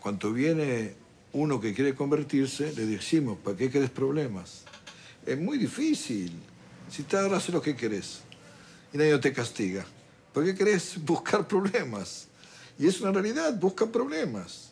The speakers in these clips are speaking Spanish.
Cuando viene uno que quiere convertirse, le decimos, ¿para qué querés problemas? Es muy difícil. Si te haces lo que querés y nadie te castiga, ¿para qué querés buscar problemas? Y es una realidad, buscan problemas.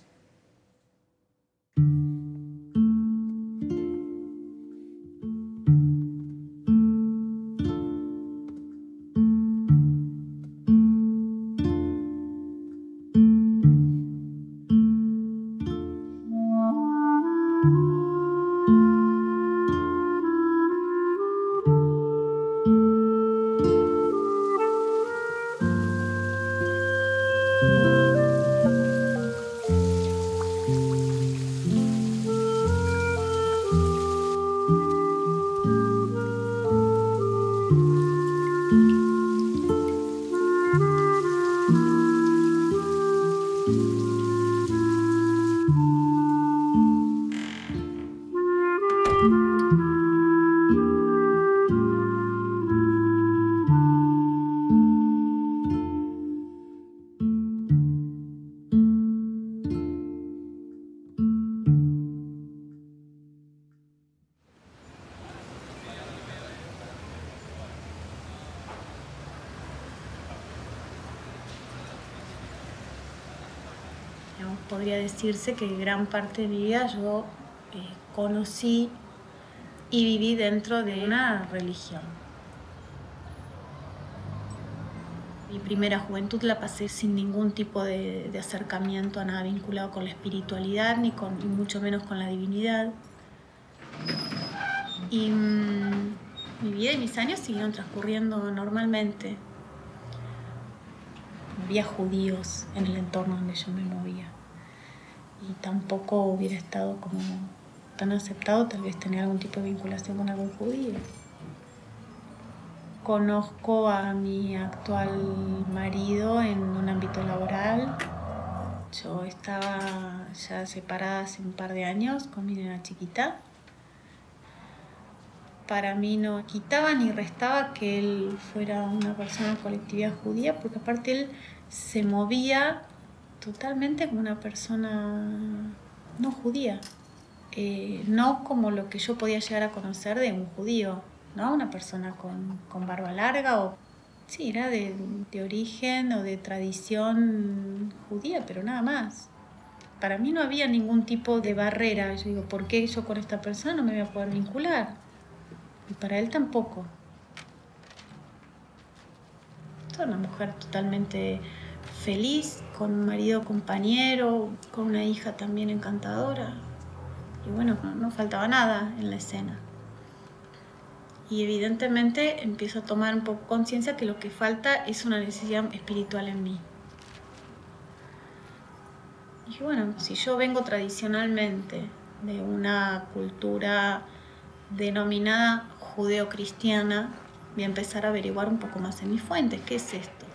Podría decirse que gran parte de mi vida yo conocí y viví dentro de una religión. Mi primera juventud la pasé sin ningún tipo de acercamiento a nada vinculado con la espiritualidad, ni mucho menos con la divinidad. Y mi vida y mis años siguieron transcurriendo normalmente. No había judíos en el entorno donde yo me movía. Y tampoco hubiera estado como tan aceptado tal vez tener algún tipo de vinculación con algún judío. Conozco a mi actual marido en un ámbito laboral. Yo estaba ya separada hace un par de años con mi nena chiquita. Para mí no quitaba ni restaba que él fuera una persona de colectividad judía, porque aparte él se movía totalmente como una persona no judía. No como lo que yo podía llegar a conocer de un judío, ¿no? Una persona con barba larga o... Sí, era de origen o de tradición judía, pero nada más. Para mí no había ningún tipo de barrera. Yo digo, ¿por qué yo con esta persona no me voy a poder vincular? Y para él tampoco. Soy una mujer totalmente feliz, con un marido compañero, con una hija también encantadora. Y bueno, no faltaba nada en la escena. Y evidentemente empiezo a tomar un poco conciencia que lo que falta es una necesidad espiritual en mí. Y dije, bueno, si yo vengo tradicionalmente de una cultura denominada judeocristiana, voy a empezar a averiguar un poco más en mis fuentes. ¿Qué es esto?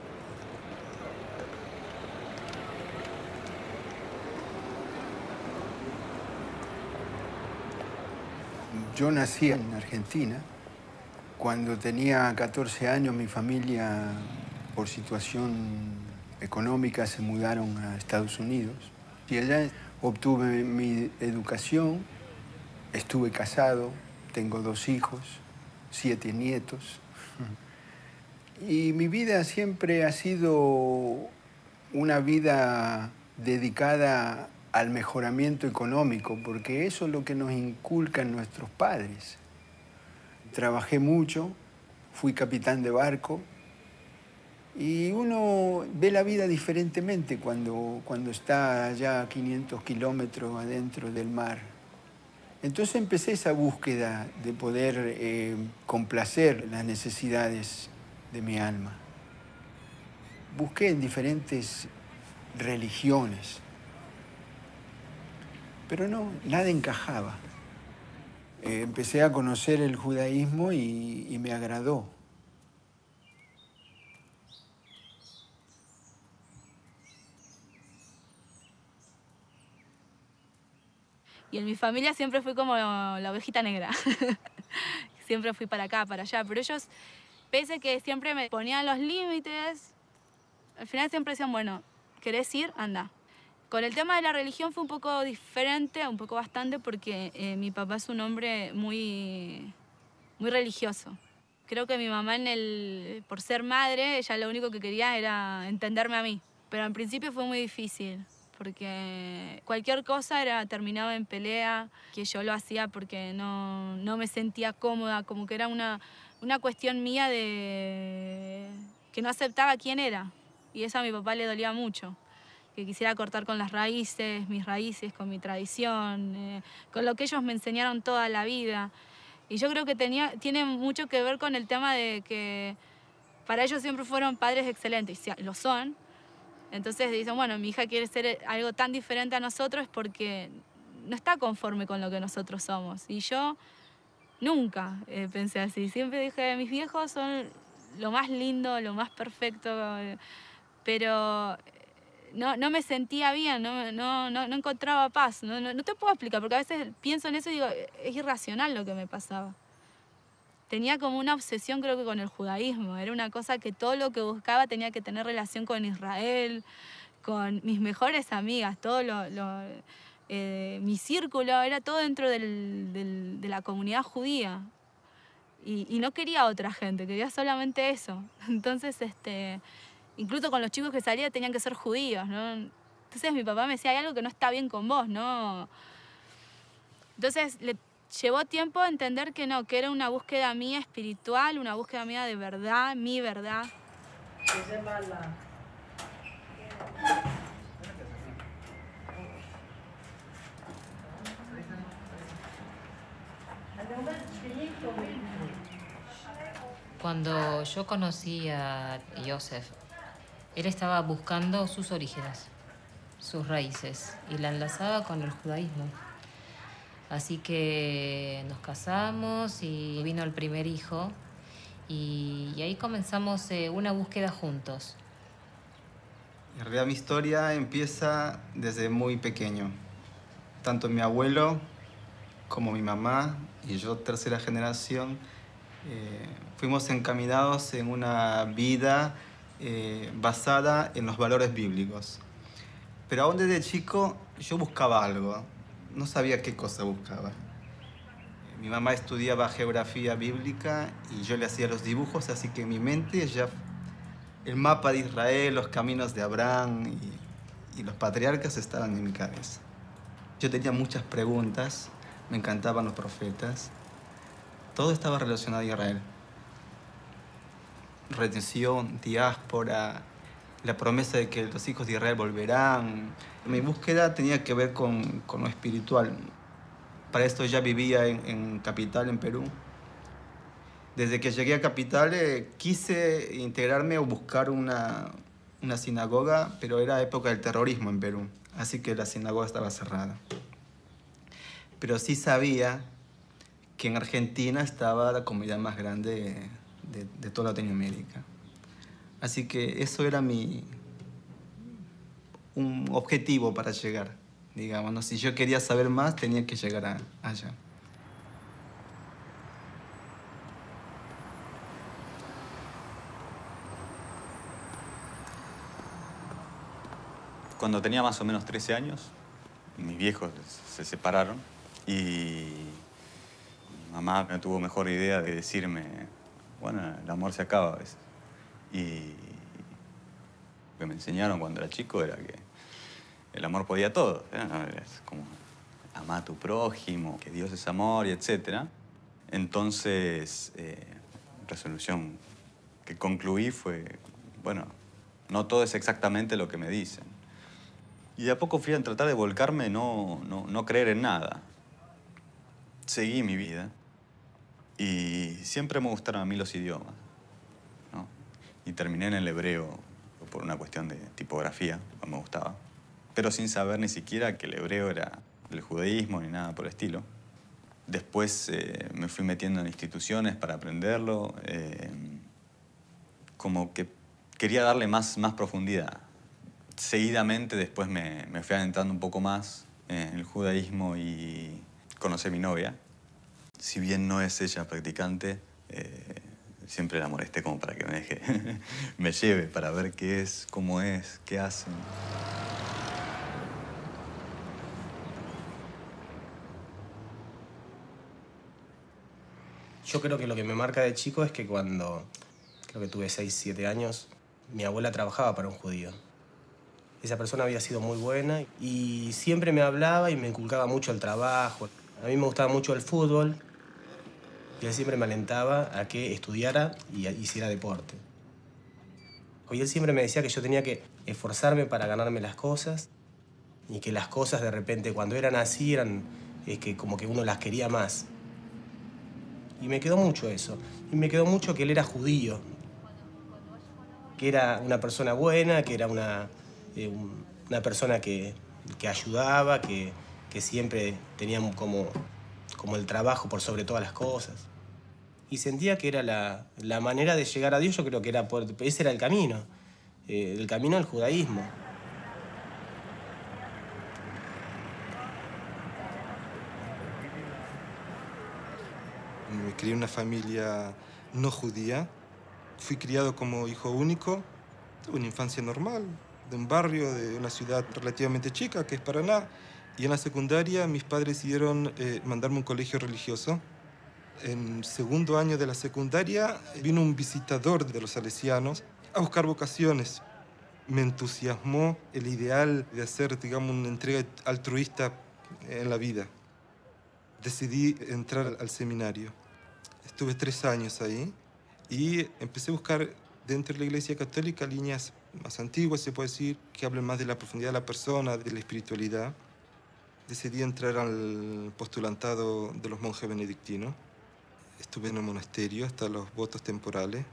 Yo nací en Argentina. Cuando tenía 14 años, mi familia, por situación económica, se mudaron a Estados Unidos. Y allá obtuve mi educación, estuve casado, tengo 2 hijos, 7 nietos. Y mi vida siempre ha sido una vida dedicada al mejoramiento económico, porque eso es lo que nos inculcan nuestros padres. Trabajé mucho, fui capitán de barco y uno ve la vida diferentemente cuando está allá a 500 kilómetros adentro del mar. Entonces empecé esa búsqueda de poder complacer las necesidades de mi alma. Busqué en diferentes religiones, pero no, nada encajaba. Empecé a conocer el judaísmo y me agradó. Y en mi familia siempre fui como la ovejita negra. Siempre fui para acá, para allá. Pero ellos, pese a que siempre me ponían los límites, al final siempre decían, bueno, ¿querés ir? Anda. Con el tema de la religión fue un poco diferente, un poco bastante, porque mi papá es un hombre muy religioso. Creo que mi mamá, por ser madre, ella lo único que quería era entenderme a mí. Pero al principio fue muy difícil, porque cualquier cosa terminaba en pelea, que yo lo hacía porque no me sentía cómoda, como que era una cuestión mía de que no aceptaba quién era. Y eso a mi papá le dolía mucho, que quisiera cortar con las raíces, mis raíces, con mi tradición, con lo que ellos me enseñaron toda la vida. Y yo creo que tiene mucho que ver con el tema de que para ellos siempre fueron padres excelentes, y lo son. Entonces dicen, bueno, mi hija quiere ser algo tan diferente a nosotros porque no está conforme con lo que nosotros somos. Y yo nunca pensé así. Siempre dije, mis viejos son lo más lindo, lo más perfecto, pero no me sentía bien, no encontraba paz. No te puedo explicar, porque a veces pienso en eso y digo, es irracional lo que me pasaba. Tenía como una obsesión, creo que con el judaísmo. Era una cosa que todo lo que buscaba tenía que tener relación con Israel, con mis mejores amigas, mi círculo, era todo dentro de la comunidad judía. Y no quería otra gente, quería solamente eso. Entonces, incluso con los chicos que salía tenían que ser judíos, ¿no? Entonces mi papá me decía, hay algo que no está bien con vos, ¿no? Entonces llevó tiempo a entender que no, que era una búsqueda mía espiritual, una búsqueda mía de verdad, mi verdad. Cuando yo conocí a Joseph, él estaba buscando sus orígenes, sus raíces, y la enlazaba con el judaísmo. Así que nos casamos y vino el primer hijo, y ahí comenzamos una búsqueda juntos. En realidad mi historia empieza desde muy pequeño. Tanto mi abuelo como mi mamá y yo, tercera generación, fuimos encaminados en una vida basada en los valores bíblicos. Pero aún desde chico yo buscaba algo, no sabía qué cosa buscaba. Mi mamá estudiaba geografía bíblica y yo le hacía los dibujos, así que en mi mente ya el mapa de Israel, los caminos de Abraham y los patriarcas estaban en mi cabeza. Yo tenía muchas preguntas, me encantaban los profetas. Todo estaba relacionado a Israel. Redención, diáspora, la promesa de que los hijos de Israel volverán. Mi búsqueda tenía que ver con lo espiritual. Para esto ya vivía en Capital, en Perú. Desde que llegué a Capital quise integrarme o buscar una sinagoga, pero era época del terrorismo en Perú, así que la sinagoga estaba cerrada. Pero sí sabía que en Argentina estaba la comunidad más grande de toda Latinoamérica. Así que eso era un objetivo para llegar, digamos, ¿no? Si yo quería saber más, tenía que llegar allá. Cuando tenía más o menos 13 años, mis viejos se separaron y mi mamá no tuvo mejor idea de decirme, bueno, el amor se acaba a veces. Y lo que me enseñaron cuando era chico era que el amor podía todo. Es como amar a tu prójimo, que Dios es amor, y etc. Entonces, resolución que concluí fue, bueno, no todo es exactamente lo que me dicen. Y de a poco fui a tratar de volcarme, no creer en nada. Seguí mi vida. Y siempre me gustaron a mí los idiomas, ¿no? Y terminé en el hebreo por una cuestión de tipografía, no me gustaba. Pero sin saber ni siquiera que el hebreo era el judaísmo ni nada por el estilo. Después me fui metiendo en instituciones para aprenderlo. Como que quería darle más profundidad. Seguidamente después me fui adentrando un poco más en el judaísmo y conocí a mi novia. Si bien no es ella practicante, siempre la molesté como para que me deje, me lleve para ver qué es, cómo es, qué hacen. Yo creo que lo que me marca de chico es que cuando, creo que tuve 6, 7 años, mi abuela trabajaba para un judío. Esa persona había sido muy buena y siempre me hablaba y me inculcaba mucho el trabajo. A mí me gustaba mucho el fútbol y él siempre me alentaba a que estudiara y hiciera deporte. Y él siempre me decía que yo tenía que esforzarme para ganarme las cosas y que las cosas de repente cuando eran así eran que como que uno las quería más. Y me quedó mucho eso. Y me quedó mucho que él era judío, que era una persona buena, que era una persona que ayudaba, que siempre tenía como el trabajo por sobre todas las cosas. Y sentía que era la manera de llegar a Dios, yo creo que era ese era el camino del judaísmo. Me crié en una familia no judía. Fui criado como hijo único. Tuve una infancia normal, de un barrio, de una ciudad relativamente chica, que es Paraná. Y en la secundaria mis padres decidieron mandarme a un colegio religioso. En segundo año de la secundaria vino un visitador de los salesianos a buscar vocaciones. Me entusiasmó el ideal de hacer, digamos, una entrega altruista en la vida. Decidí entrar al seminario. Estuve 3 años ahí y empecé a buscar dentro de la Iglesia Católica líneas más antiguas, se puede decir, que hablen más de la profundidad de la persona, de la espiritualidad. Decidí entrar al postulantado de los monjes benedictinos. Estuve en el monasterio hasta los votos temporales.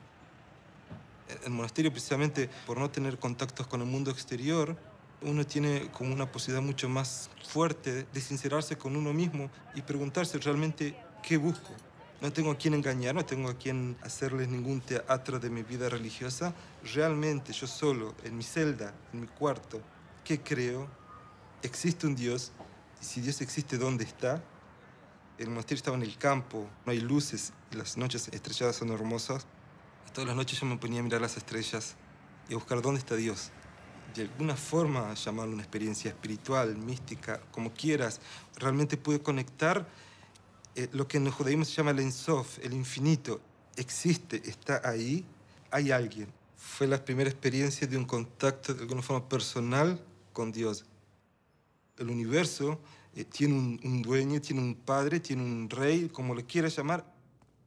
El monasterio, precisamente por no tener contactos con el mundo exterior, uno tiene como una posibilidad mucho más fuerte de sincerarse con uno mismo y preguntarse realmente qué busco. No tengo a quién engañar, no tengo a quién hacerles ningún teatro de mi vida religiosa. Realmente yo solo, en mi celda, en mi cuarto, ¿qué creo? Existe un Dios, y si Dios existe, ¿dónde está? El monasterio estaba en el campo, no hay luces, y las noches estrelladas son hermosas. Y todas las noches yo me ponía a mirar las estrellas y a buscar dónde está Dios. De alguna forma, llamarlo una experiencia espiritual, mística, como quieras, realmente pude conectar lo que en el judaísmo se llama el Ein Sof, el infinito. Existe, está ahí, hay alguien. Fue la primera experiencia de un contacto de alguna forma personal con Dios. El universo tiene un dueño, tiene un padre, tiene un rey, como le quieras llamar,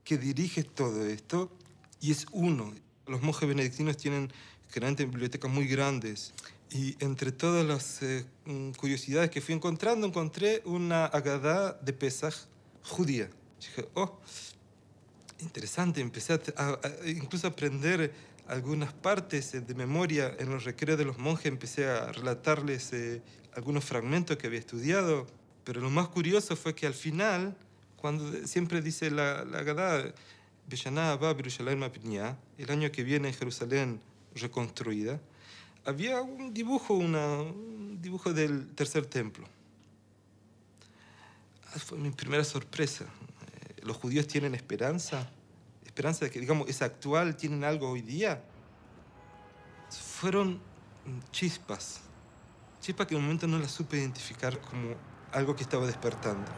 que dirige todo esto y es uno. Los monjes benedictinos tienen generalmente bibliotecas muy grandes y entre todas las curiosidades que fui encontrando, encontré una Agadá de Pesaj judía. Dije, oh, interesante. Empecé incluso a aprender algunas partes de memoria en los recreos de los monjes. Empecé a relatarles algunos fragmentos que había estudiado. Pero lo más curioso fue que al final, cuando siempre dice la Agadá, Beshaná Abba Birushalayim Mapniá, el año que viene en Jerusalén reconstruida, había un dibujo del tercer templo. Fue mi primera sorpresa. ¿Los judíos tienen esperanza? ¿Esperanza de que, digamos, es actual? ¿Tienen algo hoy día? Fueron chispas. Chispas que en un momento no las supe identificar como algo que estaba despertando.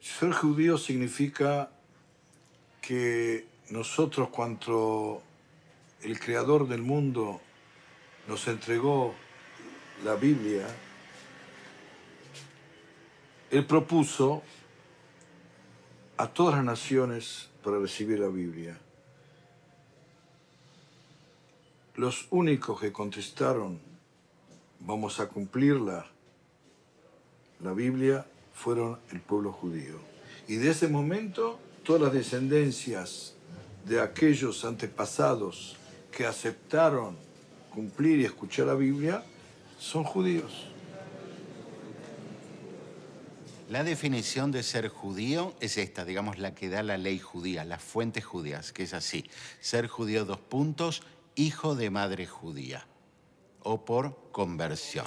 Ser judío significa que nosotros, cuando el Creador del mundo nos entregó la Biblia, Él propuso a todas las naciones para recibir la Biblia. Los únicos que contestaron, vamos a cumplirla, la Biblia, fueron el pueblo judío. Y de ese momento, todas las descendencias de aquellos antepasados que aceptaron cumplir y escuchar la Biblia son judíos. La definición de ser judío es esta, digamos, la que da la ley judía, las fuentes judías, que es así. Ser judío, hijo de madre judía, o por conversión.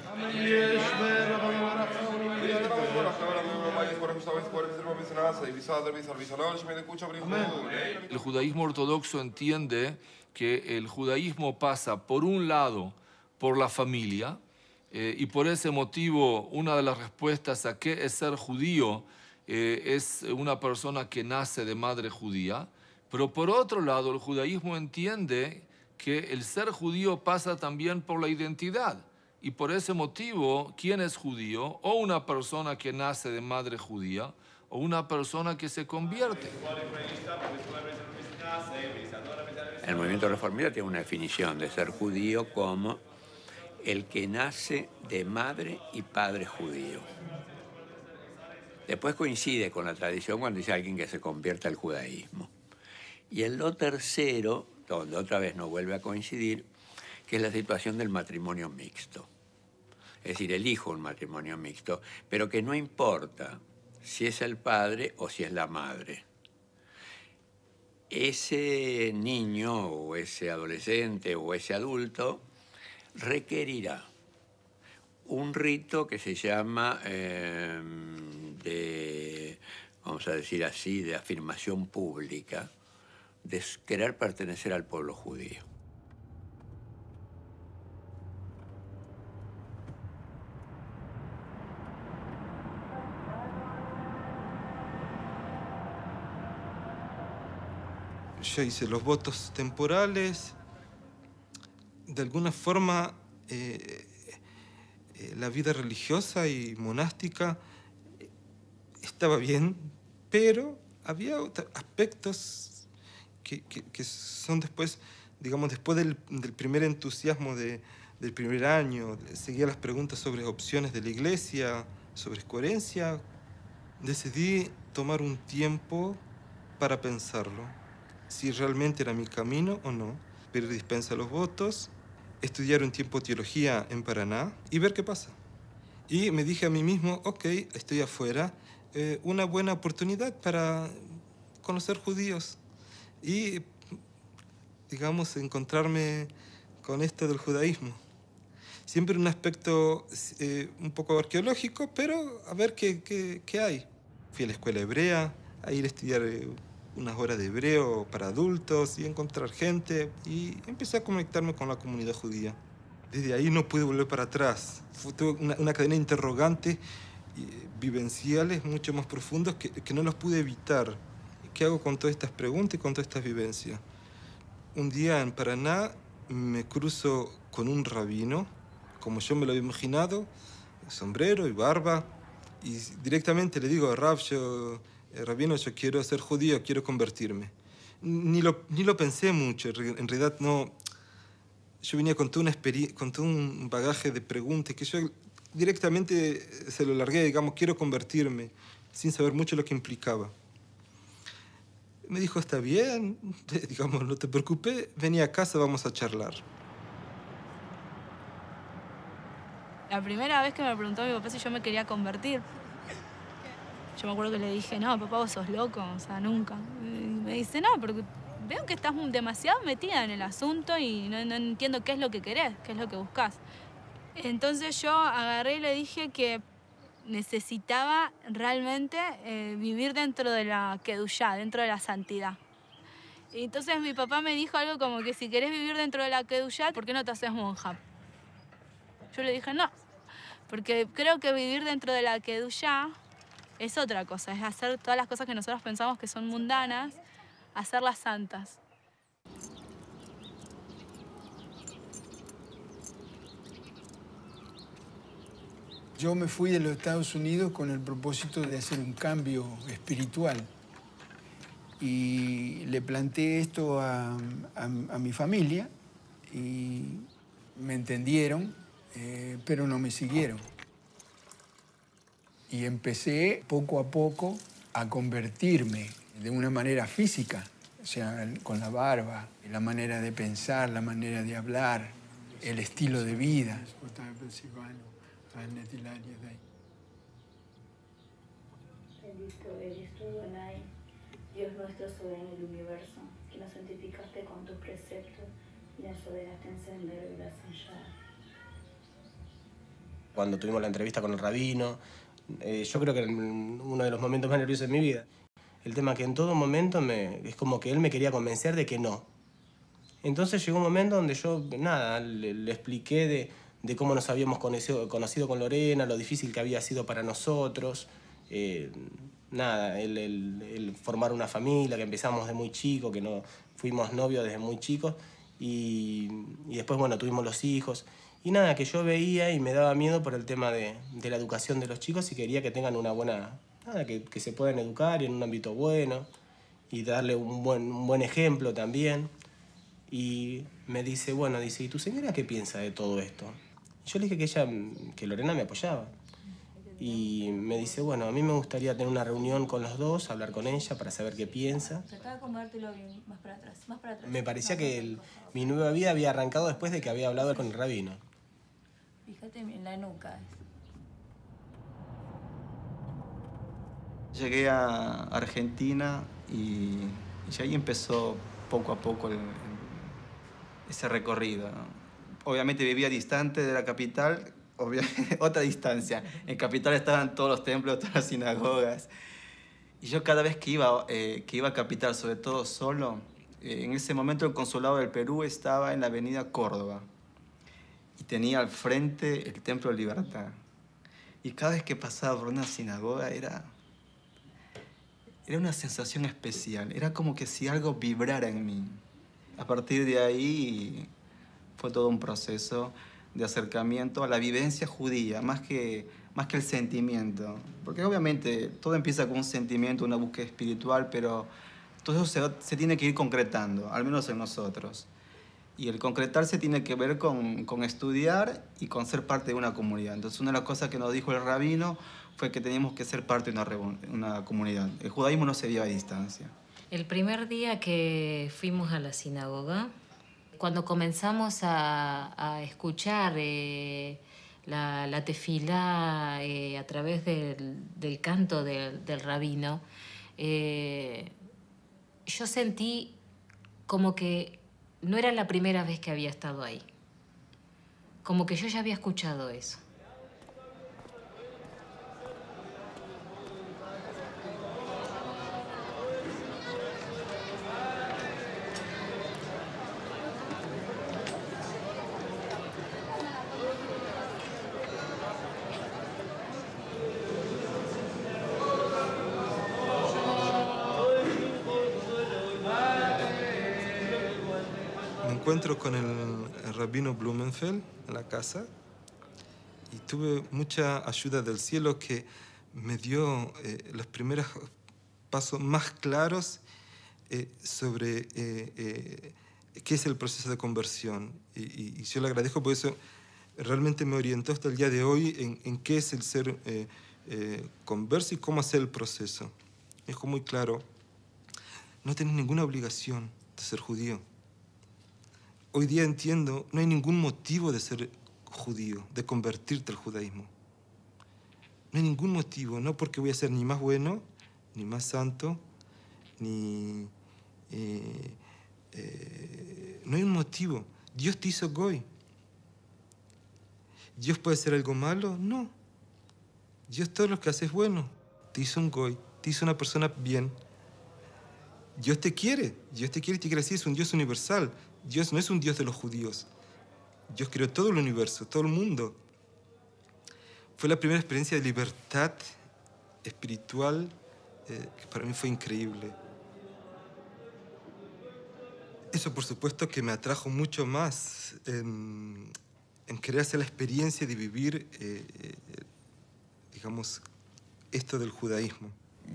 El judaísmo ortodoxo entiende que el judaísmo pasa, por un lado, por la familia, y por ese motivo una de las respuestas a qué es ser judío es una persona que nace de madre judía. Pero por otro lado, el judaísmo entiende que el ser judío pasa también por la identidad. Y por ese motivo, ¿quién es judío? O una persona que nace de madre judía, o una persona que se convierte. El movimiento reformista tiene una definición de ser judío como el que nace de madre y padre judío. Después coincide con la tradición cuando dice alguien que se convierte al judaísmo. Y en lo tercero, donde otra vez no vuelve a coincidir, que es la situación del matrimonio mixto. Es decir, elijo un matrimonio mixto, pero que no importa si es el padre o si es la madre. Ese niño o ese adolescente o ese adulto requerirá un rito que se llama vamos a decir así, de afirmación pública, de querer pertenecer al pueblo judío. Yo hice los votos temporales. De alguna forma, la vida religiosa y monástica estaba bien, pero había aspectos que son después, digamos, después del primer entusiasmo del primer año, seguía las preguntas sobre opciones de la iglesia, sobre coherencia. Decidí tomar un tiempo para pensarlo, si realmente era mi camino o no, pedir dispensa a los votos, estudiar un tiempo teología en Paraná y ver qué pasa. Y me dije a mí mismo, ok, estoy afuera, una buena oportunidad para conocer judíos y, digamos, encontrarme con esto del judaísmo. Siempre un aspecto un poco arqueológico, pero a ver qué hay. Fui a la escuela hebrea, a ir a estudiar unas horas de hebreo para adultos y encontrar gente, y empecé a conectarme con la comunidad judía. Desde ahí no pude volver para atrás. Tuve una cadena de interrogantes vivenciales mucho más profundos que no los pude evitar. ¿Qué hago con todas estas preguntas y con todas estas vivencias? Un día en Paraná me cruzo con un rabino, como yo me lo había imaginado, sombrero y barba, y directamente le digo, Rav, rabino, yo quiero ser judío, quiero convertirme. Ni lo pensé mucho, en realidad no. Yo venía con todo un bagaje de preguntas que yo directamente se lo largué, digamos, quiero convertirme, sin saber mucho lo que implicaba. Me dijo, está bien, digamos, no te preocupes, vení a casa, vamos a charlar. La primera vez que me preguntó mi papá si yo me quería convertir, yo me acuerdo que le dije, no, papá, vos sos loco, o sea, nunca. Y me dice, no, porque veo que estás demasiado metida en el asunto y no entiendo qué es lo que querés, qué es lo que buscás. Entonces yo agarré y le dije que necesitaba realmente vivir dentro de la Kedushá, dentro de la santidad. Y entonces mi papá me dijo algo como que si querés vivir dentro de la Kedushá, ¿por qué no te haces monja? Yo le dije no, porque creo que vivir dentro de la Kedushá es otra cosa, es hacer todas las cosas que nosotros pensamos que son mundanas, hacerlas santas. Yo me fui de los Estados Unidos con el propósito de hacer un cambio espiritual. Y le planteé esto a mi familia y me entendieron, pero no me siguieron. Y empecé poco a poco a convertirme de una manera física, o sea, con la barba, la manera de pensar, la manera de hablar, el estilo de vida. Bendito eres tú, Adonai, Dios nuestro soberano del universo, que nos santificaste con tus preceptos y nos ordenaste en sendero de la santidad. Cuando tuvimos la entrevista con el rabino, Yo creo que era uno de los momentos más nerviosos de mi vida. El tema que en todo momento es como que él me quería convencer de que no. Entonces llegó un momento donde yo, nada, le expliqué de cómo nos habíamos conocido con Lorena, lo difícil que había sido para nosotros. Nada, el formar una familia, que empezamos de muy chico, que no fuimos novios desde muy chicos. Y después, bueno, tuvimos los hijos. Y nada, que yo veía y me daba miedo por el tema de la educación de los chicos y quería que tengan una buena... Nada, que se puedan educar en un ámbito bueno y darle un buen ejemplo también. Y me dice, bueno, dice, ¿y tu señora qué piensa de todo esto? Y yo le dije que Lorena me apoyaba. Y me dice, bueno, a mí me gustaría tener una reunión con los dos, hablar con ella para saber qué piensa. Tratá de acomodártelo bien, más para atrás, más para atrás. Me parecía que mi nueva vida había arrancado después de que había hablado con el rabino. Fíjate en la nuca. Llegué a Argentina y ahí empezó poco a poco ese recorrido, ¿no? Obviamente vivía distante de la capital, otra distancia. En capital estaban todos los templos, todas las sinagogas. Y yo cada vez que iba a capital, sobre todo solo, en ese momento el consulado del Perú estaba en la avenida Córdoba y tenía al frente el Templo de Libertad. Y cada vez que pasaba por una sinagoga era una sensación especial. Era como que si algo vibrara en mí. A partir de ahí fue todo un proceso de acercamiento a la vivencia judía, más que el sentimiento. Porque obviamente todo empieza con un sentimiento, una búsqueda espiritual, pero todo eso se tiene que ir concretando, al menos en nosotros. Y el concretarse tiene que ver con estudiar y con ser parte de una comunidad. Entonces una de las cosas que nos dijo el rabino fue que teníamos que ser parte de una comunidad. El judaísmo no se vive a distancia. El primer día que fuimos a la sinagoga, cuando comenzamos a escuchar la tefilá a través del canto del rabino, yo sentí como que no era la primera vez que había estado ahí. Como que yo ya había escuchado eso. Encuentro con el rabino Blumenfeld en la casa y tuve mucha ayuda del cielo que me dio los primeros pasos más claros sobre qué es el proceso de conversión. Y yo le agradezco por eso. Realmente me orientó hasta el día de hoy en qué es el ser converso y cómo hacer el proceso. Me dejó muy claro, no tenés ninguna obligación de ser judío. Hoy día entiendo, no hay ningún motivo de ser judío, de convertirte al judaísmo. No hay ningún motivo, no porque voy a ser ni más bueno, ni más santo, ni... no hay un motivo. Dios te hizo goy. ¿Dios puede hacer algo malo? No. Dios todo lo que hace es bueno. Te hizo un goy, te hizo una persona bien. Dios te quiere y te quiere así, es un Dios universal. Dios no es un Dios de los judíos. Dios creó todo el universo, todo el mundo. Fue la primera experiencia de libertad espiritual que para mí fue increíble. Eso, por supuesto, que me atrajo mucho más en querer hacer la experiencia de vivir, digamos, esto del judaísmo.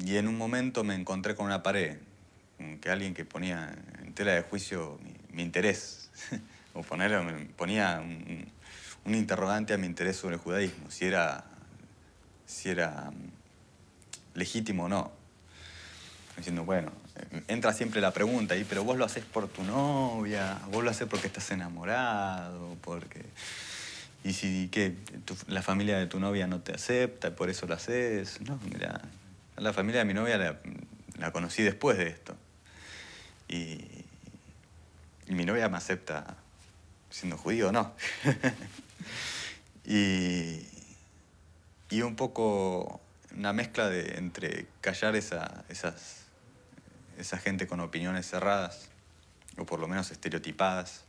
Y en un momento me encontré con una pared, que alguien que ponía en tela de juicio mi interés, o ponía un interrogante a mi interés sobre el judaísmo, si era legítimo o no. Diciendo, bueno, entra siempre la pregunta ahí, pero vos lo haces por tu novia, vos lo haces porque estás enamorado, porque... Y si la familia de tu novia no te acepta, por eso lo haces. No, mira, la familia de mi novia la conocí después de esto. Y mi novia me acepta siendo judío o no. Y y un poco una mezcla entre callar esa gente con opiniones cerradas, o por lo menos estereotipadas,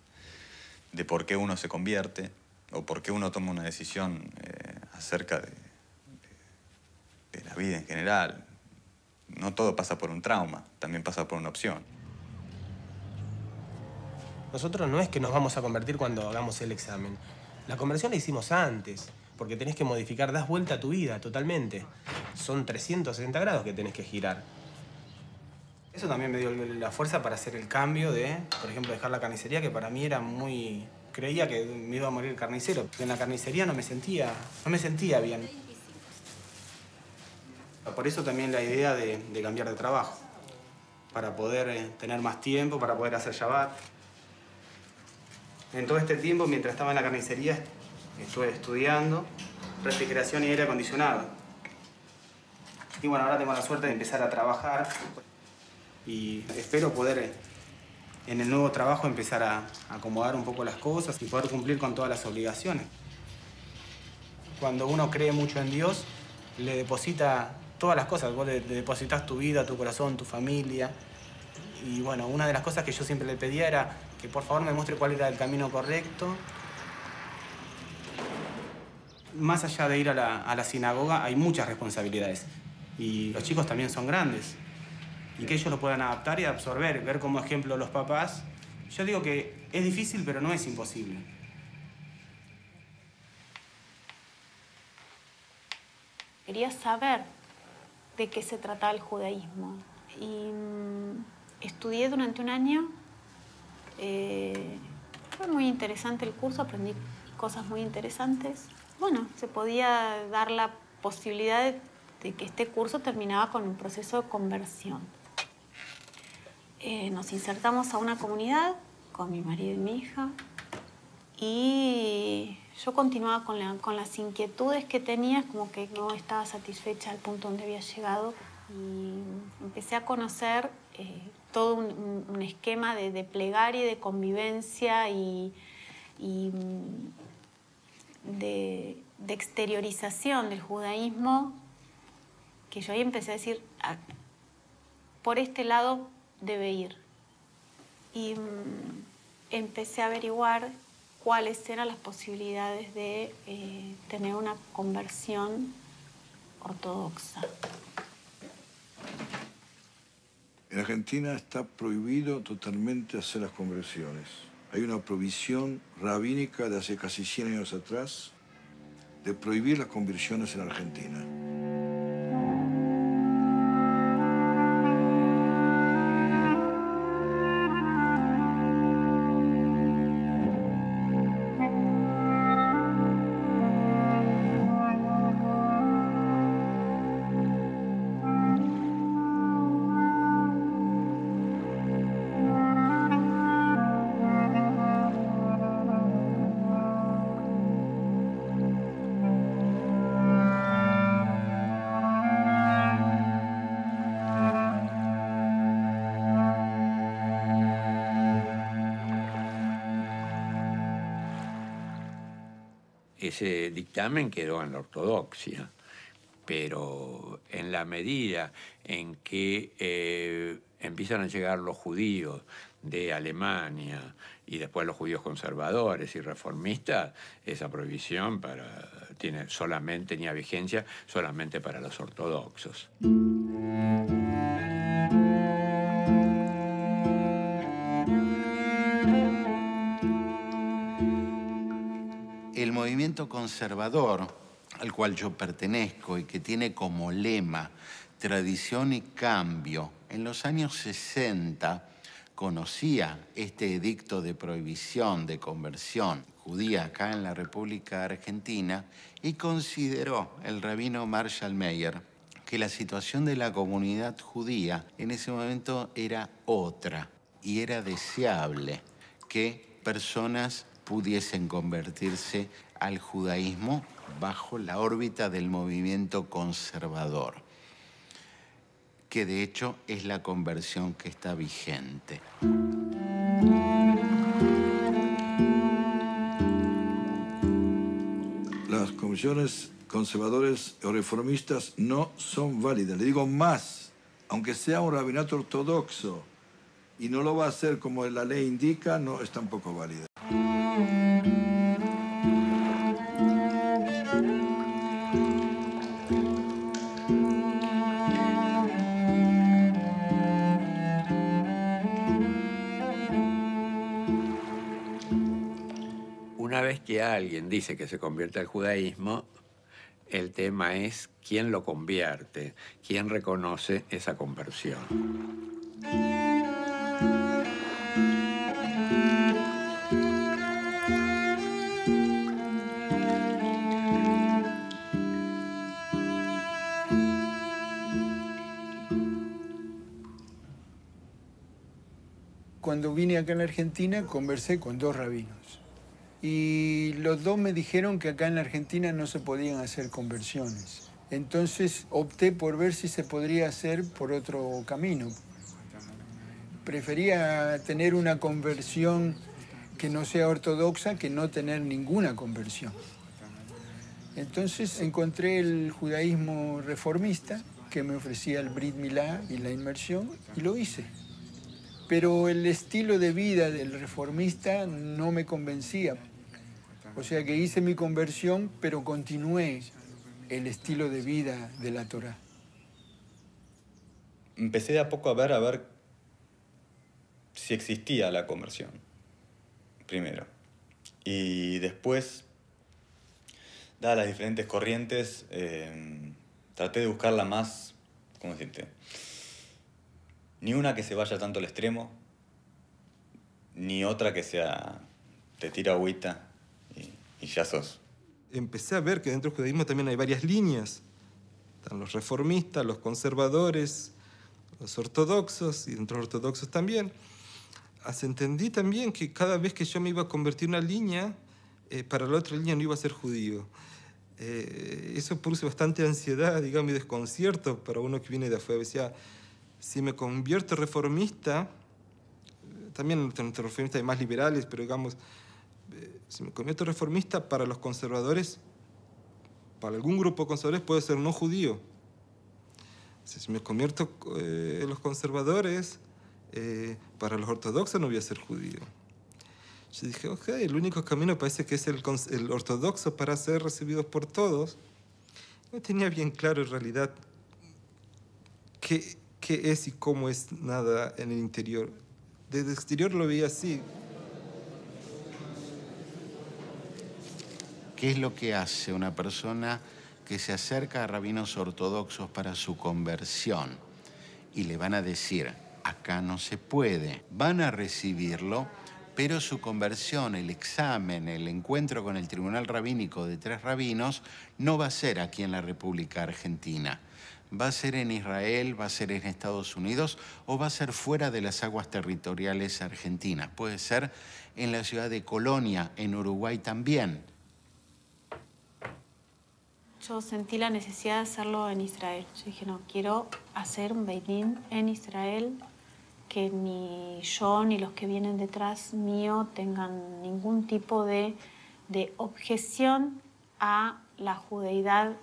de por qué uno se convierte, o por qué uno toma una decisión acerca de la vida en general. No todo pasa por un trauma, también pasa por una opción. Nosotros no es que nos vamos a convertir cuando hagamos el examen. La conversión la hicimos antes, porque tenés que modificar, das vuelta a tu vida totalmente. Son 360 grados que tenés que girar. Eso también me dio la fuerza para hacer el cambio de, por ejemplo, dejar la carnicería, que para mí era muy... Creía que me iba a morir carnicero. En la carnicería no me sentía bien. Por eso también la idea de cambiar de trabajo, para poder tener más tiempo, para poder hacer Shabbat. En todo este tiempo, mientras estaba en la carnicería, estuve estudiando refrigeración y aire acondicionado. Y bueno, ahora tengo la suerte de empezar a trabajar y espero poder en el nuevo trabajo empezar a acomodar un poco las cosas y poder cumplir con todas las obligaciones. Cuando uno cree mucho en Dios, le deposita todas las cosas. Vos le depositas tu vida, tu corazón, tu familia. Y bueno, una de las cosas que yo siempre le pedía era que por favor me muestre cuál era el camino correcto. Más allá de ir a la sinagoga, hay muchas responsabilidades. Y los chicos también son grandes. Y que ellos lo puedan adaptar y absorber, ver como ejemplo los papás. Yo digo que es difícil, pero no es imposible. Quería saber de qué se trataba el judaísmo. Y estudié durante un año. Fue muy interesante el curso, aprendí cosas muy interesantes. Bueno, se podía dar la posibilidad de que este curso terminaba con un proceso de conversión. Nos insertamos a una comunidad con mi marido y mi hija y yo continuaba con las inquietudes que tenía, como que no estaba satisfecha al punto donde había llegado y empecé a conocer todo un esquema de plegaria y de convivencia y de exteriorización del judaísmo, que yo ahí empecé a decir, por este lado debe ir. Y empecé a averiguar cuáles eran las posibilidades de tener una conversión ortodoxa. En Argentina está prohibido totalmente hacer las conversiones. Hay una prohibición rabínica de hace casi 100 años atrás de prohibir las conversiones en Argentina. Ese dictamen quedó en la ortodoxia, pero en la medida en que empiezan a llegar los judíos de Alemania y después los judíos conservadores y reformistas, esa prohibición tenía vigencia solamente para los ortodoxos. El movimiento conservador al cual yo pertenezco y que tiene como lema tradición y cambio, en los años 60 conocía este edicto de prohibición de conversión judía acá en la República Argentina y consideró el rabino Marshall Meyer que la situación de la comunidad judía en ese momento era otra y era deseable que personas pudiesen convertirse al judaísmo bajo la órbita del movimiento conservador, que de hecho es la conversión que está vigente. Las conversiones conservadores o reformistas no son válidas. Le digo más, aunque sea un rabinato ortodoxo y no lo va a hacer como la ley indica, no es tampoco válida. Una vez que alguien dice que se convierte al judaísmo, el tema es quién lo convierte, quién reconoce esa conversión. Cuando vine acá en la Argentina, conversé con 2 rabinos. Y los 2 me dijeron que acá en la Argentina no se podían hacer conversiones. Entonces opté por ver si se podría hacer por otro camino. Prefería tener una conversión que no sea ortodoxa que no tener ninguna conversión. Entonces encontré el judaísmo reformista que me ofrecía el Brit Milá y la inmersión y lo hice. Pero el estilo de vida del reformista no me convencía. O sea que hice mi conversión, pero continué el estilo de vida de la Torá. Empecé de a poco a ver si existía la conversión, primero. Y después, dadas las diferentes corrientes, traté de buscarla más, ¿cómo decirte? Ni una que se vaya tanto al extremo, ni otra que sea, te tira agüita y ya sos. Empecé a ver que dentro del judaísmo también hay varias líneas. Están los reformistas, los conservadores, los ortodoxos, y dentro de los ortodoxos también. Entendí también que cada vez que yo me iba a convertir en una línea, para la otra línea no iba a ser judío. Eso produce bastante ansiedad, digamos, y desconcierto para uno que viene de afuera. Decía, si me convierto reformista, también entre reformistas hay más liberales, pero digamos, si me convierto reformista, para los conservadores, para algún grupo de conservadores puede ser no judío. Si me convierto en los conservadores, para los ortodoxos no voy a ser judío. Yo dije, ok, el único camino parece que es el ortodoxo para ser recibidos por todos. No tenía bien claro en realidad qué es y cómo es nada en el interior. Desde el exterior lo veía así. ¿Qué es lo que hace una persona que se acerca a rabinos ortodoxos para su conversión? Y le van a decir, acá no se puede. Van a recibirlo, pero su conversión, el examen, el encuentro con el tribunal rabínico de 3 rabinos, no va a ser aquí en la República Argentina. ¿Va a ser en Israel, va a ser en Estados Unidos o va a ser fuera de las aguas territoriales argentinas? Puede ser en la ciudad de Colonia, en Uruguay también. Yo sentí la necesidad de hacerlo en Israel. Yo dije, no, quiero hacer un Beit Din en Israel, que ni yo ni los que vienen detrás mío tengan ningún tipo de objeción a la judeidad,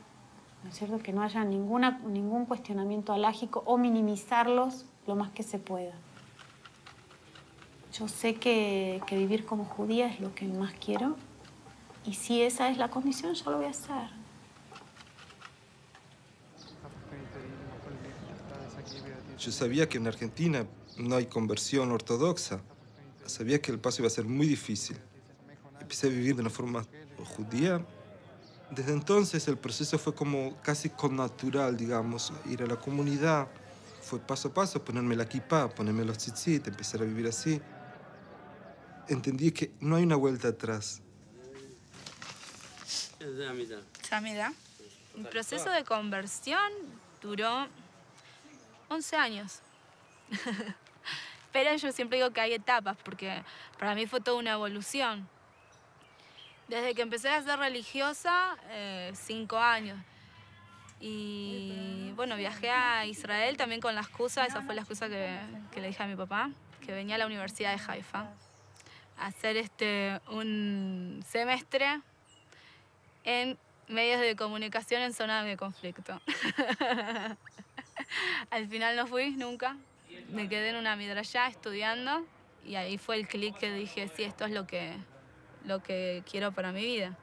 ¿no es cierto? Que no haya ningún cuestionamiento alágico o minimizarlos lo más que se pueda. Yo sé que vivir como judía es lo que más quiero y si esa es la condición, yo lo voy a hacer. Yo sabía que en Argentina no hay conversión ortodoxa. Sabía que el paso iba a ser muy difícil. Empecé a vivir de una forma judía. Desde entonces el proceso fue como casi connatural, digamos. Ir a la comunidad fue paso a paso, ponerme la kippah, ponerme los tzitzit, empezar a vivir así. Entendí que no hay una vuelta atrás. Samida. Mi proceso de conversión duró 11 años. Pero yo siempre digo que hay etapas, porque para mí fue toda una evolución. Desde que empecé a ser religiosa, 5 años. Y bueno, viajé a Israel también con la excusa, esa fue la excusa que le dije a mi papá, que venía a la Universidad de Haifa a hacer un semestre en medios de comunicación en zona de conflicto. Al final no fui nunca. Me quedé en una midrashá estudiando y ahí fue el clic que dije, sí, esto es lo que quiero para mi vida.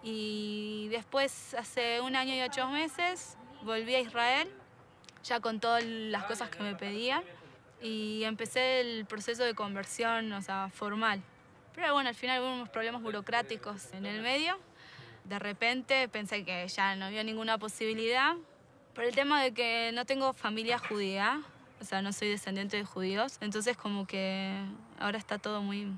Y después, hace 1 año y 8 meses, volví a Israel, ya con todas las cosas que me pedía, y empecé el proceso de conversión, o sea, formal. Pero bueno, al final hubo unos problemas burocráticos en el medio. De repente pensé que ya no había ninguna posibilidad, por el tema de que no tengo familia judía, o sea, no soy descendiente de judíos, entonces como que ahora está todo muy...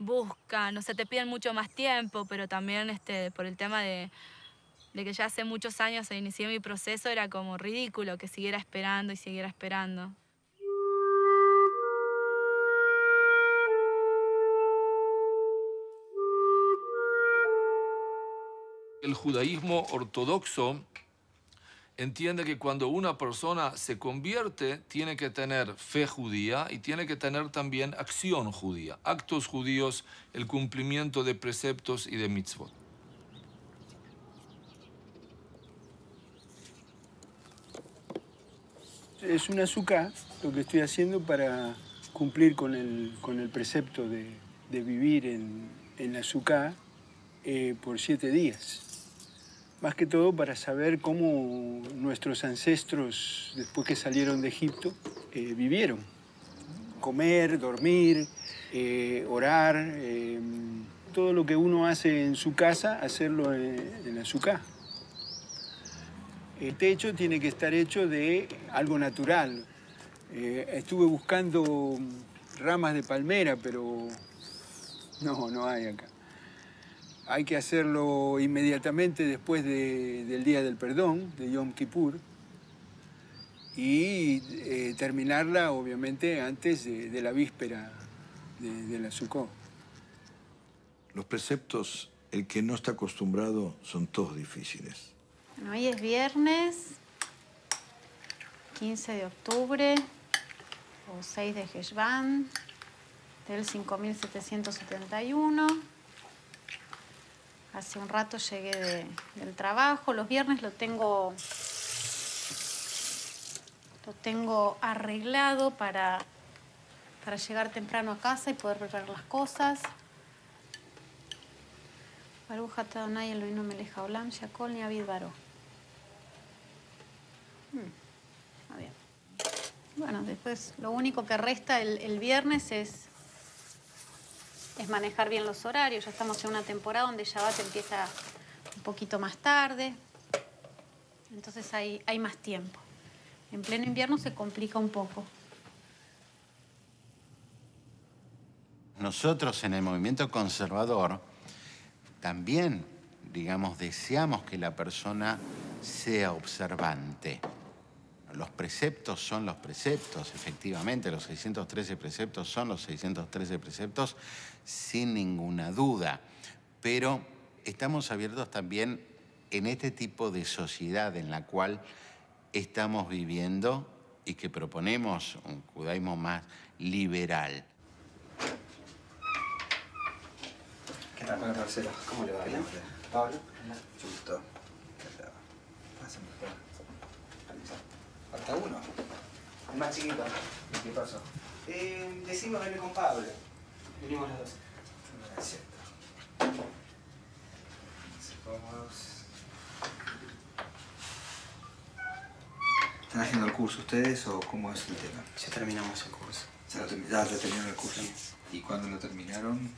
Buscan, o sea, te piden mucho más tiempo, pero también por el tema de que ya hace muchos años inicié mi proceso, era como ridículo que siguiera esperando y siguiera esperando. El judaísmo ortodoxo entiende que cuando una persona se convierte, tiene que tener fe judía y tiene que tener también acción judía, actos judíos, el cumplimiento de preceptos y de mitzvot. Es una azúcar lo que estoy haciendo para cumplir con el precepto de vivir en la azúcar por 7 días. Más que todo para saber cómo nuestros ancestros, después que salieron de Egipto, vivieron. Comer, dormir, orar, todo lo que uno hace en su casa, hacerlo en la azúcar. El techo tiene que estar hecho de algo natural. Estuve buscando ramas de palmera, pero no hay acá. Hay que hacerlo inmediatamente después del Día del Perdón, de Yom Kippur, y terminarla, obviamente, antes de la víspera de la Sukkot. Los preceptos, el que no está acostumbrado, son todos difíciles. Bueno, hoy es viernes 15 de octubre o 6 de Heshvan del 5771. Hace un rato llegué del trabajo. Los viernes lo tengo arreglado para llegar temprano a casa y poder preparar las cosas. Baruch atah Adonai Eloheinu melech haolam she'akol nהיה bidbaro. Está bien. Bueno, después lo único que resta el viernes es manejar bien los horarios. Ya estamos en una temporada donde Shabbat empieza un poquito más tarde. Entonces hay más tiempo. En pleno invierno se complica un poco. Nosotros en el movimiento conservador también, digamos, deseamos que la persona sea observante. Los preceptos son los preceptos, efectivamente, los 613 preceptos son los 613 preceptos, sin ninguna duda. Pero estamos abiertos también en este tipo de sociedad en la cual estamos viviendo y que proponemos un judaísmo más liberal. ¿Qué tal, Marcelo? ¿Cómo le va? ¿Bien? Pablo. Justo. Pásame. Falta uno. El más chiquito. ¿Qué pasó? Decimos venir con Pablo. Venimos los dos. No es cierto. ¿Están haciendo el curso ustedes o cómo es el tema? Ya terminamos el curso. Ya terminaron el curso. Sí. ¿Y cuándo lo terminaron?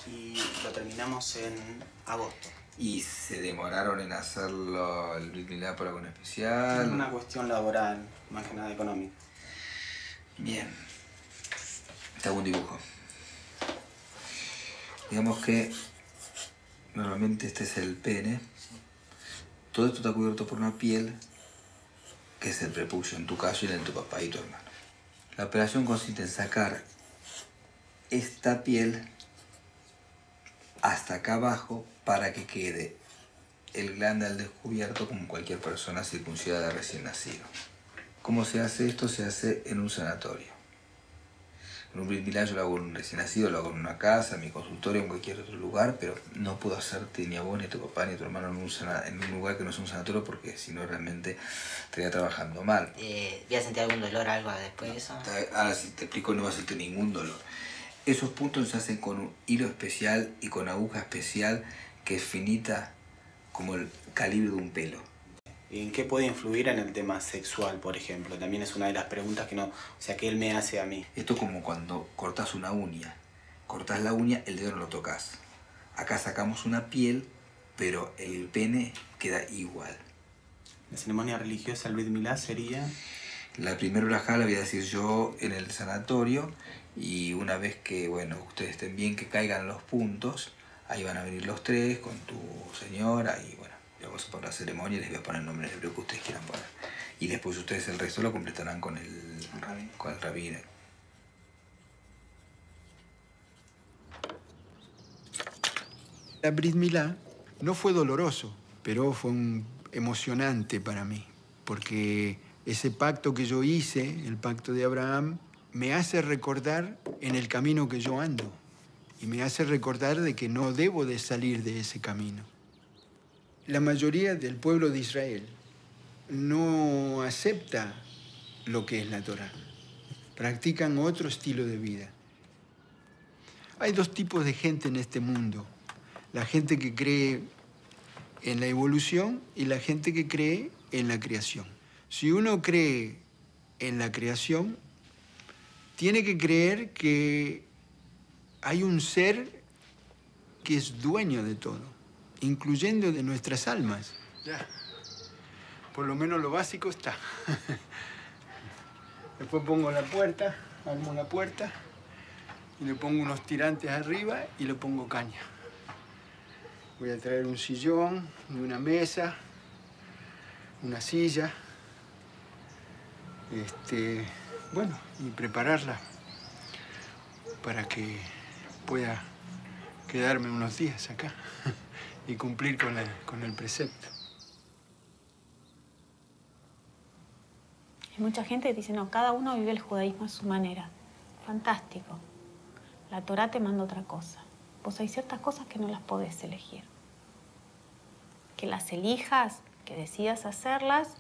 Y lo terminamos en agosto. ¿Y se demoraron en hacerlo el Brit Milá por alguna especial? Es una cuestión laboral, más que nada económica. Bien. Te hago un dibujo. Digamos que normalmente este es el pene. Todo esto está cubierto por una piel que es el prepucio en tu caso y en el de tu papá y tu hermano. La operación consiste en sacar esta piel hasta acá abajo para que quede el glande al descubierto como cualquier persona circuncidada recién nacido. ¿Cómo se hace esto? Se hace en un sanatorio. En Con un Brit Milá yo lo hago en un recién nacido, lo hago en una casa, en mi consultorio, en cualquier otro lugar, pero no puedo hacerte ni a vos, ni a tu papá, ni a tu hermano en un lugar que no sea un sanatorio, porque si no realmente estaría trabajando mal. ¿Voy a sentir algún dolor, algo después de eso? Ahora si te explico no vas a sentir ningún dolor. Esos puntos se hacen con un hilo especial y con aguja especial que es finita como el calibre de un pelo. ¿Y en qué puede influir en el tema sexual, por ejemplo? También es una de las preguntas que él me hace a mí. Esto es como cuando cortas una uña. Cortas la uña, el dedo no lo tocas. Acá sacamos una piel, pero el pene queda igual. La ceremonia religiosa, el Brit Milá, sería... La primera brajá la voy a decir yo en el sanatorio, y una vez que, bueno, ustedes estén bien, que caigan los puntos, ahí van a venir los tres con tu señora y, bueno, vamos a poner la ceremonia y les voy a poner el nombre hebreo que ustedes quieran poner. Y después ustedes el resto lo completarán con el rabino. La Brit Milá no fue doloroso, pero fue emocionante para mí, porque ese pacto que yo hice, el pacto de Abraham, me hace recordar en el camino que yo ando y me hace recordar de que no debo de salir de ese camino. La mayoría del pueblo de Israel no acepta lo que es la Torá. Practican otro estilo de vida. Hay dos tipos de gente en este mundo. La gente que cree en la evolución y la gente que cree en la creación. Si uno cree en la creación, tiene que creer que hay un ser que es dueño de todo, incluyendo de nuestras almas. Ya, por lo menos lo básico está. Después pongo la puerta, armo la puerta y le pongo unos tirantes arriba y le pongo caña. Voy a traer un sillón y una mesa, una silla, bueno, y prepararla para que pueda quedarme unos días acá y cumplir con el precepto. Hay mucha gente que dice, no, cada uno vive el judaísmo a su manera. Fantástico. La Torá te manda otra cosa. Vos hay ciertas cosas que no las podés elegir. Que las elijas, que decidas hacerlas,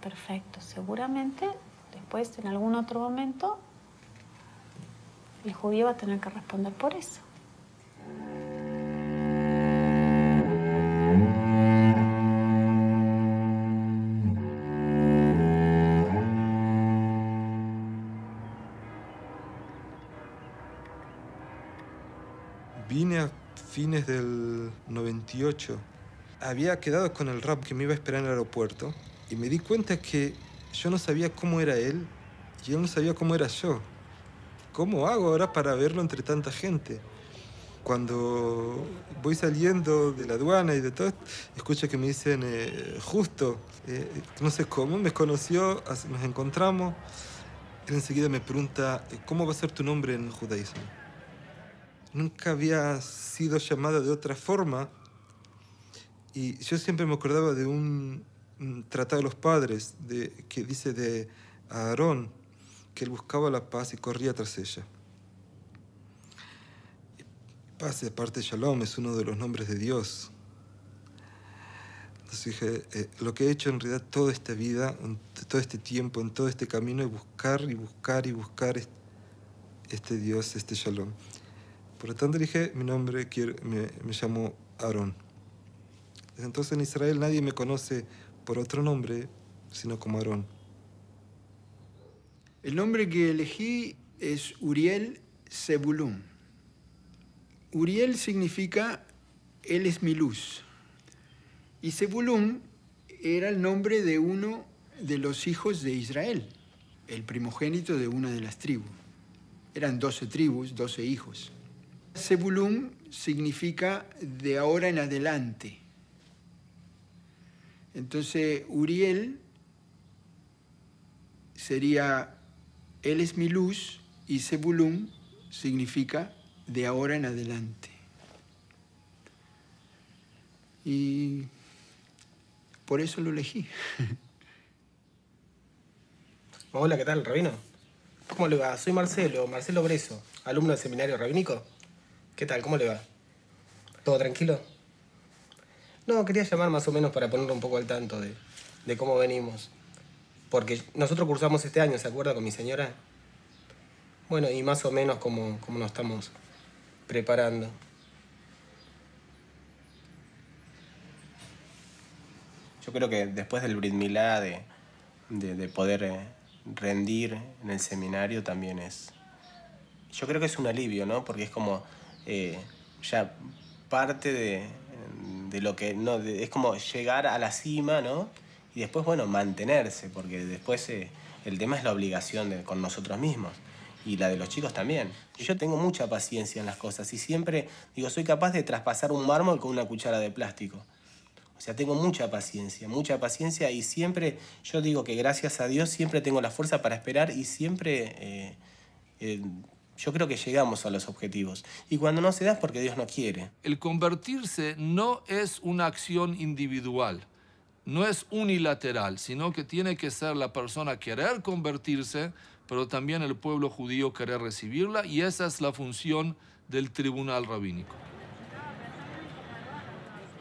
perfecto. Seguramente, después, en algún otro momento, el judío va a tener que responder por eso. Vine a fines del 98. Había quedado con el rap que me iba a esperar en el aeropuerto y me di cuenta que yo no sabía cómo era él y él no sabía cómo era yo. ¿Cómo hago ahora para verlo entre tanta gente? Cuando voy saliendo de la aduana y de todo, escucho que me dicen, justo, no sé cómo, me conoció, nos encontramos. Él enseguida me pregunta, ¿cómo va a ser tu nombre en el judaísmo? Nunca había sido llamada de otra forma y yo siempre me acordaba de un tratado de los padres que dice de Aarón que él buscaba la paz y corría tras ella. Paz, aparte de Shalom, es uno de los nombres de Dios. Entonces dije, lo que he hecho en realidad toda esta vida, todo este tiempo, en todo este camino, es buscar y buscar y buscar este Dios, este Shalom. Por lo tanto dije, mi nombre me llamo Aarón. Desde entonces en Israel nadie me conoce por otro nombre, sino como Aarón. El nombre que elegí es Uriel Zebulún. Uriel significa él es mi luz. Y Zebulún era el nombre de uno de los hijos de Israel, el primogénito de una de las tribus. Eran 12 tribus, 12 hijos. Zebulún significa de ahora en adelante. Entonces, Uriel sería, él es mi luz, y Zebulún significa de ahora en adelante. Y por eso lo elegí. Hola, ¿qué tal, rabino? ¿Cómo le va? Soy Marcelo Breso, alumno del seminario rabínico. ¿Qué tal? ¿Cómo le va? ¿Todo tranquilo? No, quería llamar más o menos para ponerlo un poco al tanto de cómo venimos. Porque nosotros cursamos este año, ¿se acuerda con mi señora? Bueno, y más o menos cómo nos estamos preparando. Yo creo que después del Brit Milá, de poder rendir en el seminario también es... Yo creo que es un alivio, ¿no? Porque es como ya parte de lo que... no es como llegar a la cima, ¿no? Y después, bueno, mantenerse, porque después el tema es la obligación con nosotros mismos. Y la de los chicos también. Yo tengo mucha paciencia en las cosas y siempre, digo, soy capaz de traspasar un mármol con una cuchara de plástico. O sea, tengo mucha paciencia y siempre, yo digo que gracias a Dios siempre tengo la fuerza para esperar y siempre yo creo que llegamos a los objetivos. Y cuando no se da es porque Dios no quiere. El convertirse no es una acción individual, no es unilateral, sino que tiene que ser la persona querer convertirse, pero también el pueblo judío querer recibirla, y esa es la función del tribunal rabínico.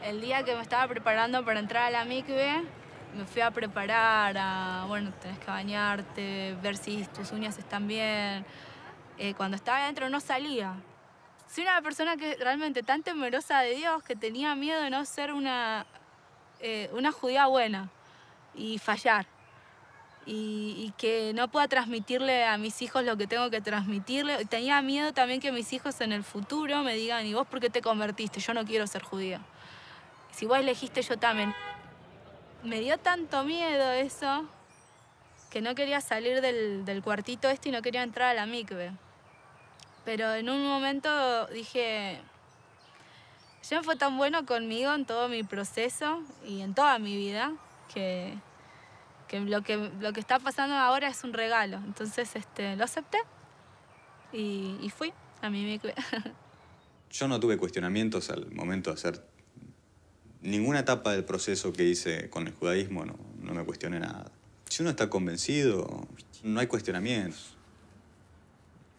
El día que me estaba preparando para entrar a la mikve, me fui a preparar bueno, tenés que bañarte, ver si tus uñas están bien. Cuando estaba adentro no salía. Soy una persona que realmente tan temerosa de Dios que tenía miedo de no ser una judía buena y fallar. Y que no pueda transmitirle a mis hijos lo que tengo que transmitirle. Tenía miedo también que mis hijos en el futuro me digan, ¿y vos por qué te convertiste? Yo no quiero ser judía. Si vos elegiste, yo también. Me dio tanto miedo eso que no quería salir del cuartito y no quería entrar a la mikve. Pero en un momento dije, ya fue tan bueno conmigo en todo mi proceso y en toda mi vida que lo que está pasando ahora es un regalo. Entonces lo acepté y fui a mi mikve. Yo no tuve cuestionamientos al momento de hacer ninguna etapa del proceso que hice con el judaísmo, no me cuestioné nada. Si uno está convencido, no hay cuestionamientos.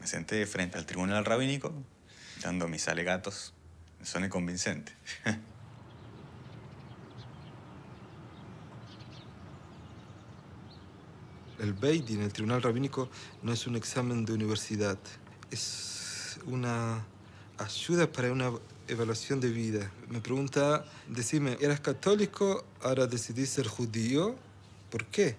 Me senté frente al tribunal rabínico, dando mis alegatos. Me soné convincente. El Beit Din, el tribunal rabínico, no es un examen de universidad. Es una ayuda para una evaluación de vida. Me pregunta, decime, ¿eras católico, ahora decidí ser judío? ¿Por qué?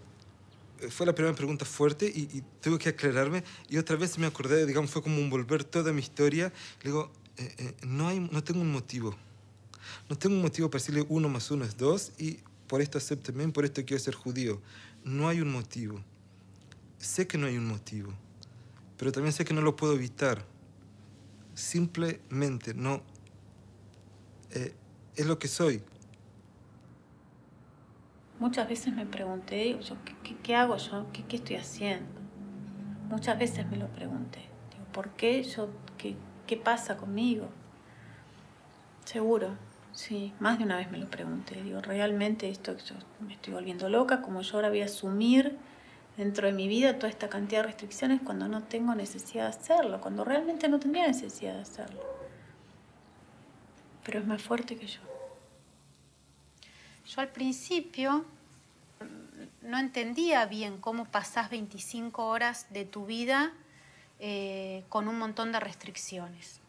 Fue la primera pregunta fuerte y tuve que aclararme. Y otra vez me acordé, digamos, fue como un volver toda mi historia. Le digo, no tengo un motivo. No tengo un motivo para decirle 1 más 1 es 2 y por esto acépteme, por esto quiero ser judío. No hay un motivo. Sé que no hay un motivo, pero también sé que no lo puedo evitar. Simplemente no. Es lo que soy. Muchas veces me pregunté, digo, ¿qué hago yo? ¿Qué estoy haciendo? Muchas veces me lo pregunté. Digo, ¿por qué yo? ¿Qué pasa conmigo? Seguro, sí, más de una vez me lo pregunté. Digo, realmente yo me estoy volviendo loca, como yo ahora voy a asumir dentro de mi vida toda esta cantidad de restricciones cuando no tengo necesidad de hacerlo, cuando realmente no tendría necesidad de hacerlo. Pero es más fuerte que yo. Yo al principio no entendía bien cómo pasás 25 horas de tu vida con un montón de restricciones.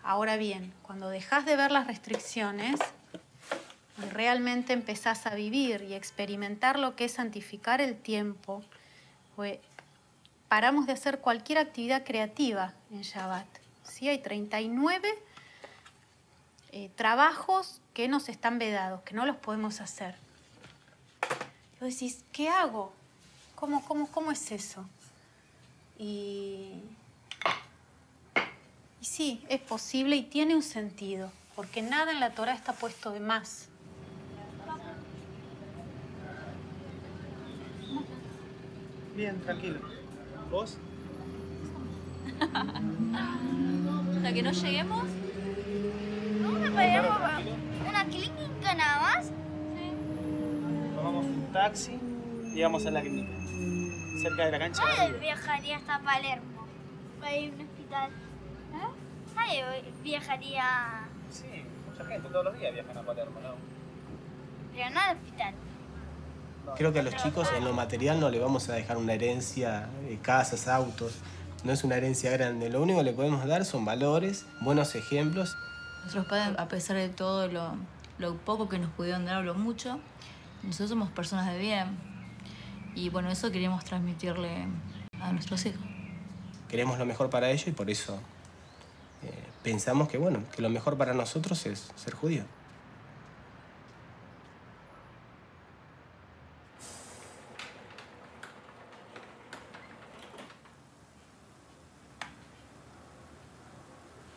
Ahora bien, cuando dejas de ver las restricciones y realmente empezás a vivir y experimentar lo que es santificar el tiempo, pues paramos de hacer cualquier actividad creativa en Shabbat. ¿Sí? Hay 39 trabajos que nos están vedados, que no los podemos hacer. Y vos decís, ¿qué hago? ¿Cómo es eso? Y sí, es posible y tiene un sentido, porque nada en la Torá está puesto de más. Bien, tranquilo. ¿Vos? ¿Hasta que no lleguemos? ¿Dónde podemos? ¿Una clínica nada más? Tomamos un taxi y vamos a la clínica. cerca de la cancha. Nadie viajaría hasta Palermo. Hay un hospital. Nadie viajaría. Sí, mucha gente todos los días viajan a Palermo, ¿no? Pero no al hospital. Creo que a los chicos en lo material no le vamos a dejar una herencia, casas, autos. No es una herencia grande. Lo único que le podemos dar son valores, buenos ejemplos. Nuestros padres, a pesar de todo lo poco que nos pudieron dar o lo mucho, nosotros somos personas de bien. Y bueno, eso queremos transmitirle a nuestros hijos. Queremos lo mejor para ellos y por eso pensamos que, bueno, que lo mejor para nosotros es ser judío.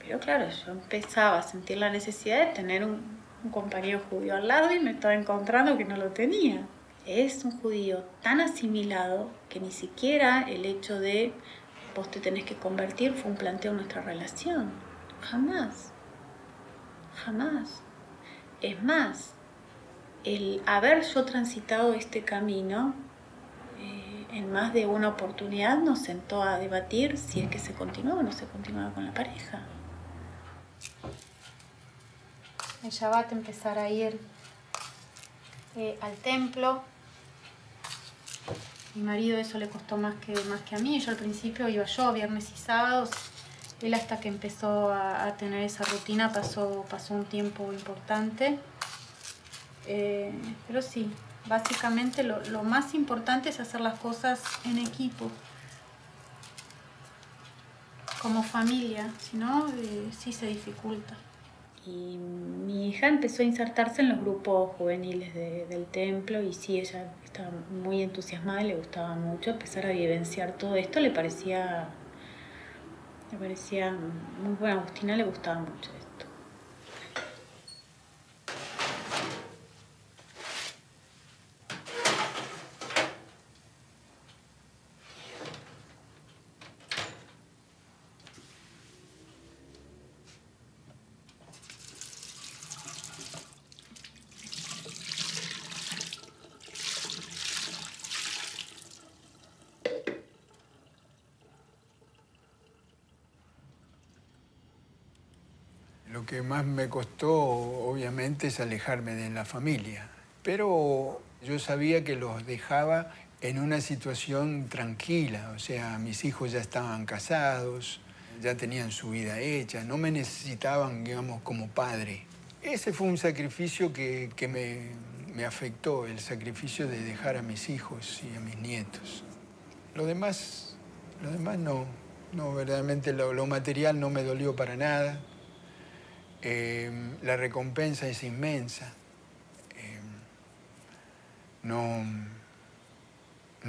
Pero claro, yo empezaba a sentir la necesidad de tener un compañero judío al lado y me estaba encontrando que no lo tenía. Es un judío tan asimilado que ni siquiera el hecho de vos te tenés que convertir fue un planteo en nuestra relación. Jamás. Jamás. Es más, el haber yo transitado este camino, en más de una oportunidad nos sentó a debatir si es que se continuaba o no se continuaba con la pareja. El Shabbat empezar a ir al templo. Mi marido eso le costó más que a mí. Yo al principio iba yo viernes y sábados. Él hasta que empezó a tener esa rutina pasó un tiempo importante. Pero sí, básicamente lo más importante es hacer las cosas en equipo. Como familia, si no, sí se dificulta. Y mi hija empezó a insertarse en los grupos juveniles del templo y sí, ella estaba muy entusiasmada y le gustaba mucho empezar a vivenciar todo esto. Le parecía muy buena. A Agustina le gustaba mucho esto. Lo que más me costó, obviamente, es alejarme de la familia. Pero yo sabía que los dejaba en una situación tranquila. O sea, mis hijos ya estaban casados, ya tenían su vida hecha, no me necesitaban, digamos, como padre. Ese fue un sacrificio que me afectó, el sacrificio de dejar a mis hijos y a mis nietos. Lo demás no, verdaderamente lo material no me dolió para nada. La recompensa es inmensa. No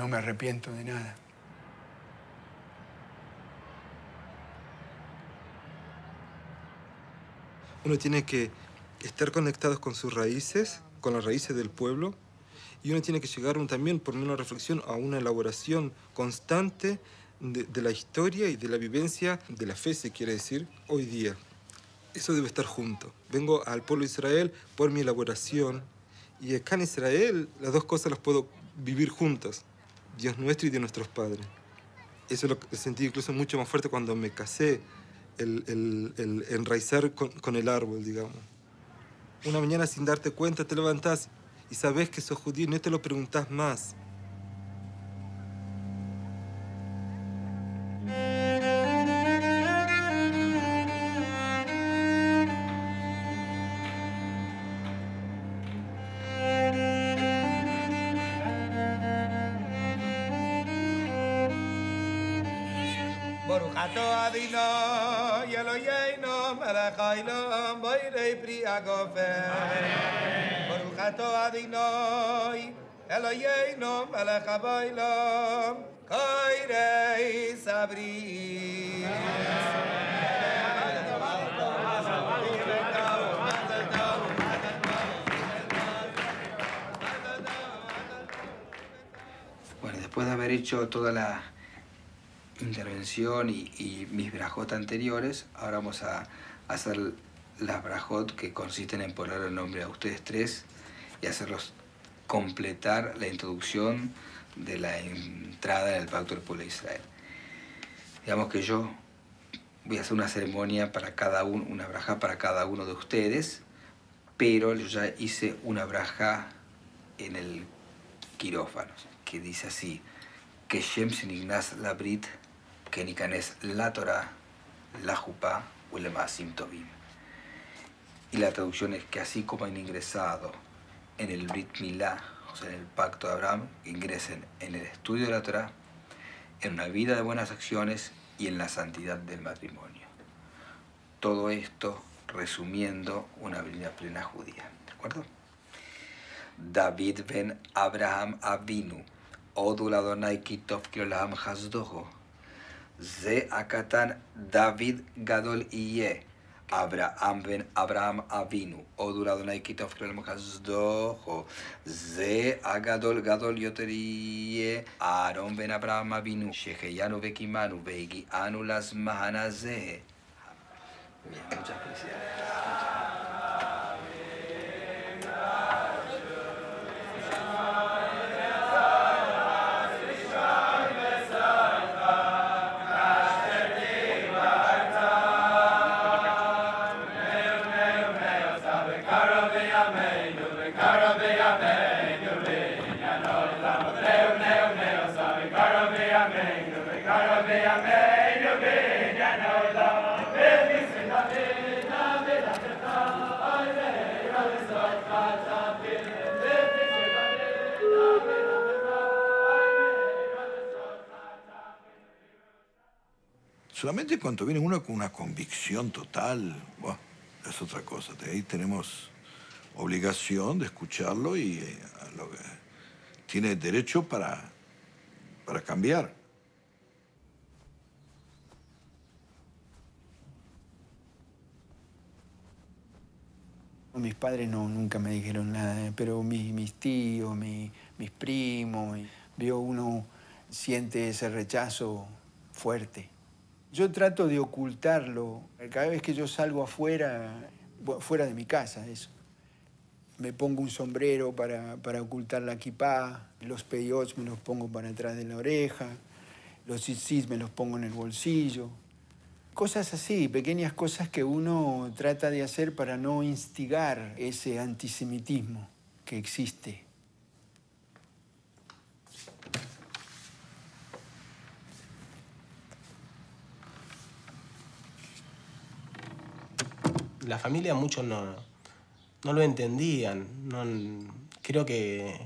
me arrepiento de nada. Uno tiene que estar conectados con sus raíces, con las raíces del pueblo, y uno tiene que llegar también, por una reflexión, a una elaboración constante de la historia y de la vivencia de la fe, se quiere decir, hoy día. Eso debe estar junto. Vengo al pueblo de Israel por mi elaboración, y acá en Israel las dos cosas las puedo vivir juntas, Dios nuestro y de nuestros padres. Eso lo sentí incluso mucho más fuerte cuando me casé, el enraizar con el árbol, digamos. Una mañana sin darte cuenta te levantás y sabes que sos judío y no te lo preguntás más. Baruch atah Adonai Eloheinu melech haolam borei pri hagofen. Baruch atah Adonai Eloheinu melech haolam koirei sabri. Bueno, después de haber hecho toda la intervención y mis brajot anteriores, ahora vamos a hacer las brajot que consisten en poner el nombre a ustedes tres y hacerlos completar la introducción de la entrada en el pacto del pueblo de Israel. Digamos que yo voy a hacer una ceremonia para cada uno, una braja para cada uno de ustedes, pero yo ya hice una braja en el quirófano, que dice así: que Shem Shenignas la Brit, que Nikanes la Torah, la Jupá, o el Maasim Tovim. Y la traducción es que así como han ingresado en el Brit Milá, o sea, en el pacto de Abraham, ingresen en el estudio de la Torah, en una vida de buenas acciones y en la santidad del matrimonio. Todo esto resumiendo una vida plena judía. ¿De acuerdo? David ben Abraham Avinu, Odul Adonai Kitov Kiolam Hasdoho, Ze Akatan David Gadol Iye, Abraham ben Abraham Avinu, Odul Adonai Kitov Kiolam Hasdoho, Ze Agadol Gadol Yoteriye, Aaron ben Abraham Avinu, Sheheyanu Bekimanu, Beigi Anu Las Mahanaze. Bien, muchas felicidades. Solamente cuando viene uno con una convicción total, bueno, es otra cosa. De ahí tenemos obligación de escucharlo y lo que tiene derecho para cambiar. Mis padres nunca me dijeron nada, pero mis tíos, mis primos, uno siente ese rechazo fuerte. Yo trato de ocultarlo. Cada vez que yo salgo afuera, fuera de mi casa, eso. Me pongo un sombrero para ocultar la kipá, los peyots me los pongo para atrás de la oreja, los tzitzit me los pongo en el bolsillo. Cosas así, pequeñas cosas que uno trata de hacer para no instigar ese antisemitismo que existe. La familia muchos no lo entendían. Creo que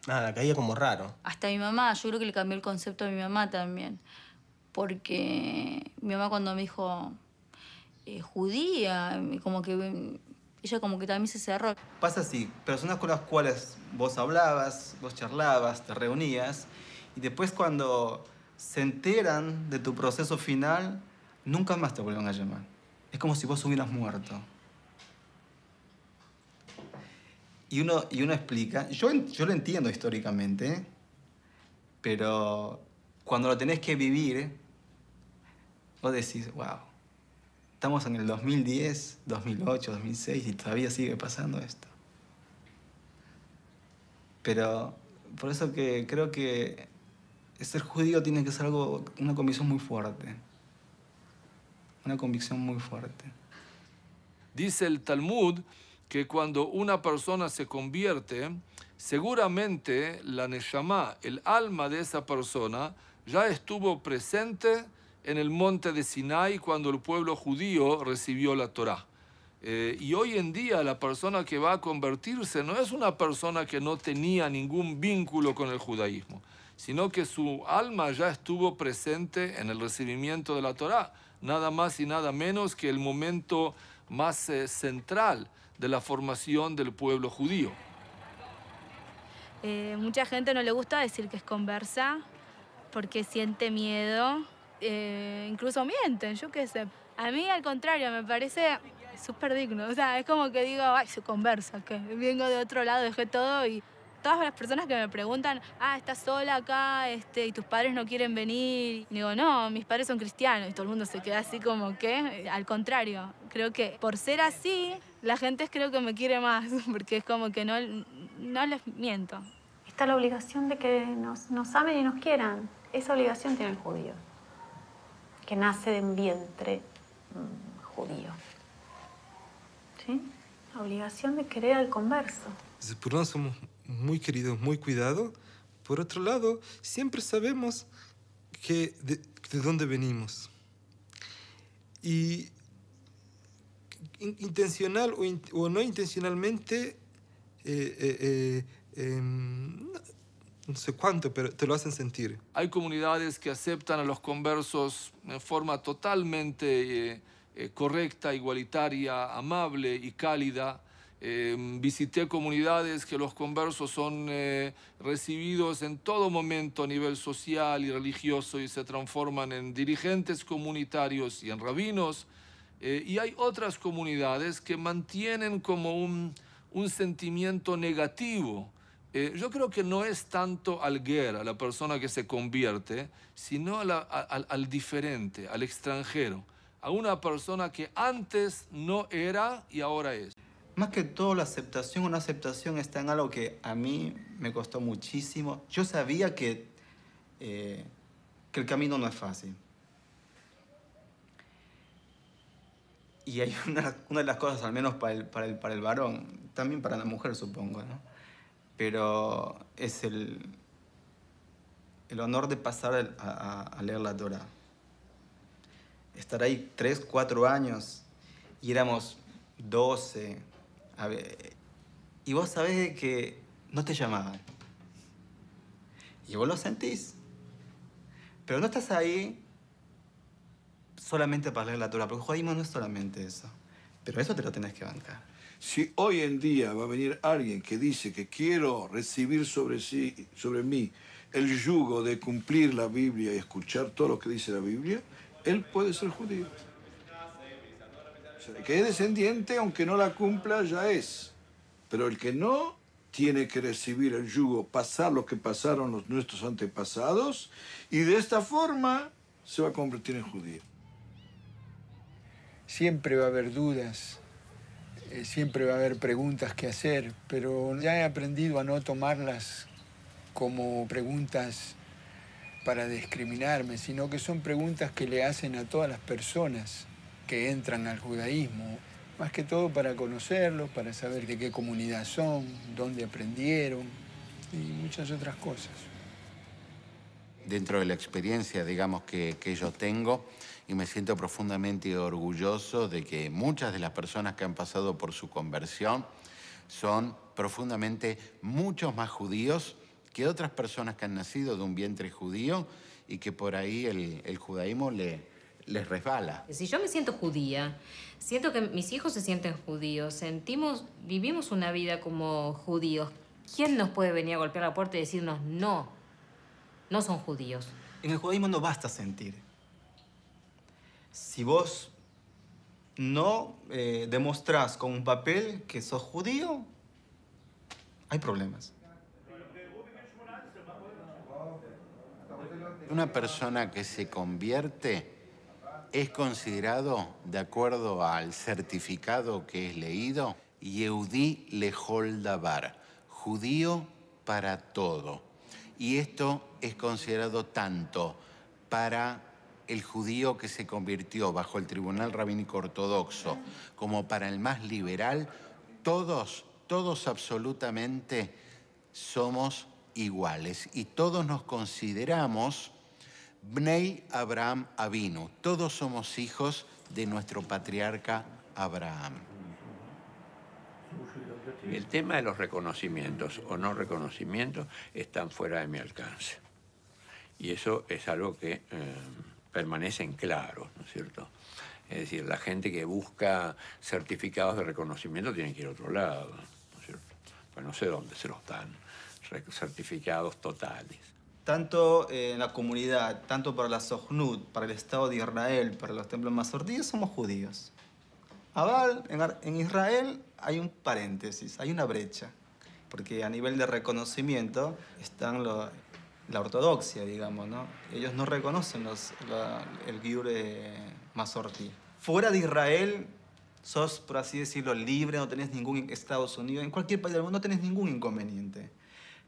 nada, caía como raro. Hasta mi mamá, yo creo que le cambió el concepto a mi mamá también. Porque mi mamá cuando me dijo judía, como que ella como que también se cerró. Pasa así, personas con las cuales vos hablabas, vos charlabas, te reunías, y después cuando se enteran de tu proceso final, nunca más te vuelven a llamar. Es como si vos hubieras muerto. Y uno explica, yo lo entiendo históricamente, pero cuando lo tenés que vivir, vos decís, wow, estamos en el 2010, 2008, 2006 y todavía sigue pasando esto. Pero por eso que creo que ser judío tiene que ser una convicción muy fuerte. Una convicción muy fuerte. Dice el Talmud que cuando una persona se convierte, seguramente la neshama, el alma de esa persona, ya estuvo presente en el monte de Sinai cuando el pueblo judío recibió la Torá. Y hoy en día la persona que va a convertirse no es una persona que no tenía ningún vínculo con el judaísmo, sino que su alma ya estuvo presente en el recibimiento de la Torá, nada más y nada menos que el momento más central de la formación del pueblo judío. Mucha gente no le gusta decir que es conversa porque siente miedo, incluso mienten, yo qué sé. A mí, al contrario, me parece súper digno. O sea, es como que digo, ay, soy conversa, que vengo de otro lado, dejé todo y todas las personas que me preguntan, ¿estás sola acá? ¿Y tus padres no quieren venir? Y digo, no, mis padres son cristianos. Y todo el mundo se queda así como que, al contrario. Creo que por ser así, la gente creo que me quiere más, porque es como que no les miento. está la obligación de que nos amen y nos quieran. Esa obligación tiene el judío, que nace de un vientre judío. ¿Sí? La obligación de querer al converso. Por un lado somos muy queridos, muy cuidados. Por otro lado, siempre sabemos que de dónde venimos. Y intencional o no intencionalmente, no sé cuánto, pero te lo hacen sentir. Hay comunidades que aceptan a los conversos en forma totalmente correcta, igualitaria, amable y cálida. Visité comunidades que los conversos son recibidos en todo momento a nivel social y religioso y se transforman en dirigentes comunitarios y en rabinos. Y hay otras comunidades que mantienen como un sentimiento negativo. Yo creo que no es tanto al ger, a la persona que se convierte, sino al diferente, al extranjero, a una persona que antes no era y ahora es. Más que todo, la aceptación, una aceptación está en algo que a mí me costó muchísimo. Yo sabía que el camino no es fácil. Y hay una de las cosas, al menos para el varón, también para la mujer, supongo, ¿no? Pero es el honor de pasar a leer la Torá. Estar ahí 3, 4 años y éramos 12. A ver, y vos sabés que no te llamaban. Y vos lo sentís. Pero no estás ahí solamente para leer la Torá, porque el judaísmo no es solamente eso. Pero eso te lo tenés que bancar. Si hoy en día va a venir alguien que dice que quiero recibir sobre mí el yugo de cumplir la Biblia y escuchar todo lo que dice la Biblia, él puede ser judío. O sea, el que es descendiente, aunque no la cumpla, ya es. Pero el que no tiene que recibir el yugo, pasar lo que pasaron nuestros antepasados, y de esta forma se va a convertir en judío. Siempre va a haber dudas, siempre va a haber preguntas que hacer, pero ya he aprendido a no tomarlas como preguntas para discriminarme, sino que son preguntas que le hacen a todas las personas que entran al judaísmo, más que todo para conocerlos, para saber de qué comunidad son, dónde aprendieron y muchas otras cosas. Dentro de la experiencia, digamos, que yo tengo, y me siento profundamente orgulloso de que muchas de las personas que han pasado por su conversión son profundamente muchos más judíos que otras personas que han nacido de un vientre judío y que por ahí el judaísmo les resbala. Si yo me siento judía, siento que mis hijos se sienten judíos, vivimos una vida como judíos. ¿Quién nos puede venir a golpear la puerta y decirnos no son judíos? En el judaísmo no basta sentir. Si vos no demostrás con un papel que sos judío, hay problemas. Una persona que se convierte es considerado, de acuerdo al certificado que es leído, Yehudí lejol davar, judío para todo. Y esto es considerado tanto para el judío que se convirtió bajo el Tribunal Rabínico Ortodoxo como para el más liberal. Todos absolutamente somos iguales y todos nos consideramos Bnei Abraham Avinu. Todos somos hijos de nuestro patriarca Abraham. El tema de los reconocimientos o no reconocimientos están fuera de mi alcance. Y eso es algo que permanece en claro, ¿no es cierto? Es decir, la gente que busca certificados de reconocimiento tiene que ir a otro lado, ¿no es cierto? Pues no sé dónde se los dan, certificados totales. Tanto en la comunidad, tanto para la Sohnut, para el Estado de Israel, para los templos masortíes, somos judíos. Aval, en Israel hay un paréntesis, hay una brecha, porque a nivel de reconocimiento están la ortodoxia, digamos, ¿no? Ellos no reconocen el giur masortí. Fuera de Israel sos, por así decirlo, libre, no tenés ningún Estados Unidos, en cualquier país del mundo no tenés ningún inconveniente.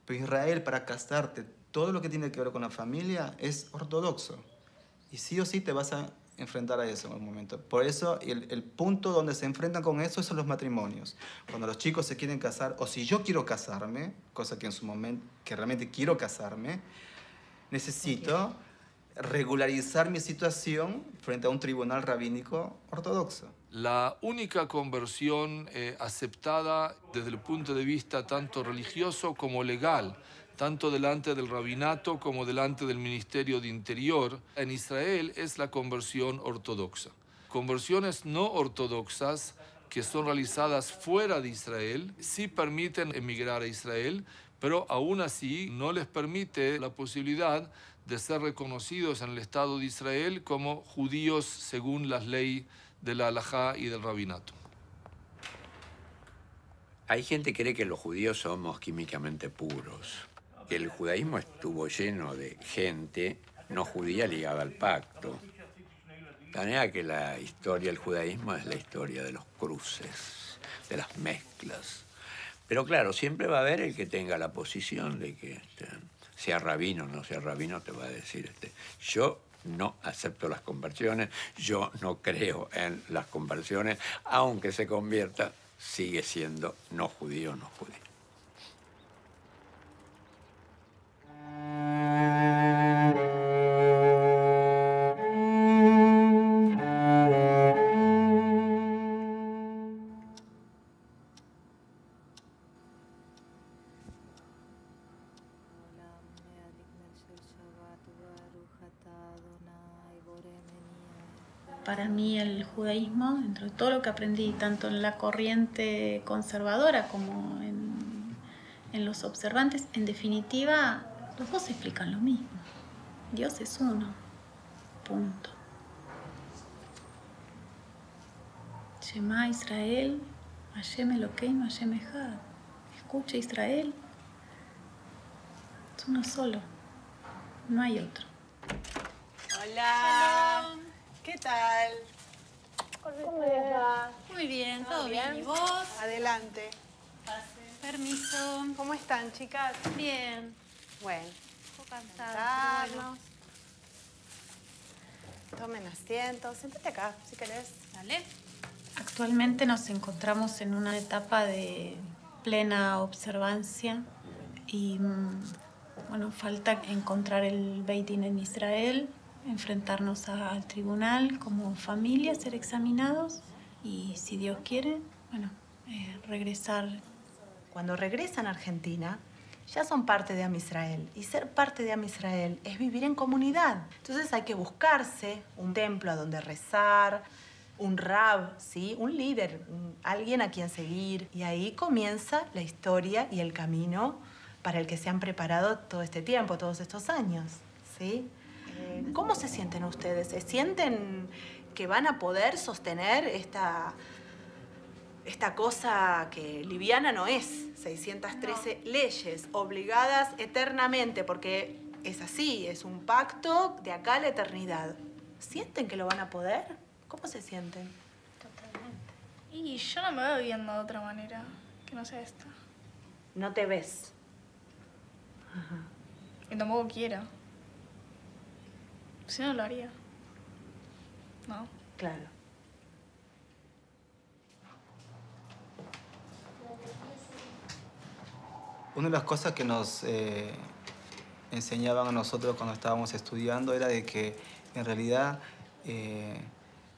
Pero Israel, para casarte, todo lo que tiene que ver con la familia es ortodoxo. Y sí o sí te vas a enfrentar a eso en algún momento. Por eso el punto donde se enfrentan con eso son los matrimonios. Cuando los chicos se quieren casar, o si yo quiero casarme, cosa que en su momento, que realmente quiero casarme, necesito regularizar mi situación frente a un tribunal rabínico ortodoxo. La única conversión aceptada desde el punto de vista tanto religioso como legal, tanto delante del rabinato como delante del Ministerio de Interior, en Israel es la conversión ortodoxa. Conversiones no ortodoxas que son realizadas fuera de Israel sí permiten emigrar a Israel, pero aún así no les permite la posibilidad de ser reconocidos en el Estado de Israel como judíos según las leyes de la halajá y del rabinato. Hay gente que cree que los judíos somos químicamente puros, que el judaísmo estuvo lleno de gente no judía ligada al pacto. De manera que la historia del judaísmo es la historia de los cruces, de las mezclas. Pero claro, siempre va a haber el que tenga la posición de que sea rabino o no sea rabino, te va a decir, yo no acepto las conversiones, yo no creo en las conversiones, aunque se convierta, sigue siendo no judío, no judío. Para mí el judaísmo, dentro de todo lo que aprendí, tanto en la corriente conservadora como en los observantes, en definitiva, los dos explican lo mismo. Dios es uno. Punto. Shema Israel, Hashem Elokeinu, Hashem Echad. Escucha Israel. Es uno solo. No hay otro. Hola. ¿Qué tal? ¿Cómo les va? Muy bien, todo bien. ¿Y vos? Adelante. Permiso. ¿Cómo están, chicas? Bien. Bueno. Un poco cansada, pero bueno. Tomen asiento. Siéntate acá, si querés. Dale. Actualmente nos encontramos en una etapa de plena observancia y, bueno, falta encontrar el Beit Din en Israel, enfrentarnos al tribunal como familia, ser examinados y, si Dios quiere, bueno, regresar. Cuando regresan a Argentina, ya son parte de Am Israel. Y ser parte de Am Israel es vivir en comunidad. Entonces hay que buscarse un templo a donde rezar, un rab, ¿sí? Un líder, alguien a quien seguir. Y ahí comienza la historia y el camino para el que se han preparado todo este tiempo, todos estos años, ¿sí? ¿Cómo se sienten ustedes? ¿Se sienten que van a poder sostener esta cosa que liviana no es? 613 leyes obligadas eternamente, porque es así, es un pacto de acá a la eternidad. ¿Sienten que lo van a poder? ¿Cómo se sienten? Totalmente. Y yo no me veo viviendo de otra manera que no sea esta. ¿No te ves? Ajá. Y tampoco quiero. Si no, lo haría. ¿No? Claro. Una de las cosas que nos enseñaban a nosotros cuando estábamos estudiando era de que en realidad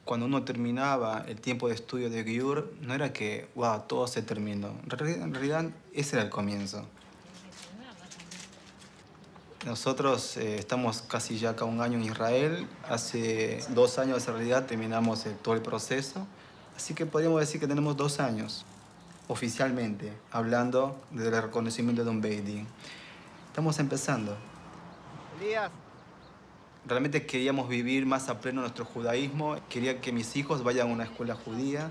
cuando uno terminaba el tiempo de estudio de Giur, no era que, wow, todo se terminó. En realidad ese era el comienzo. Nosotros estamos casi ya acá un año en Israel. Hace 2 años en realidad terminamos todo el proceso. Así que podríamos decir que tenemos 2 años oficialmente hablando del reconocimiento de un Beit Din. Estamos empezando. Elías. Realmente queríamos vivir más a pleno nuestro judaísmo. Quería que mis hijos vayan a una escuela judía.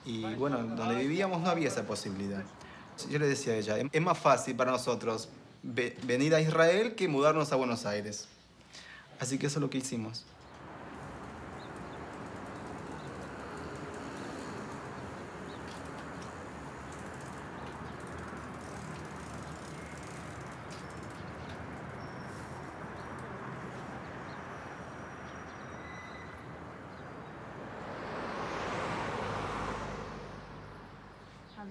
Y bueno, donde vivíamos no había esa posibilidad. Yo le decía a ella, es más fácil para nosotros venir a Israel que mudarnos a Buenos Aires. Así que eso es lo que hicimos.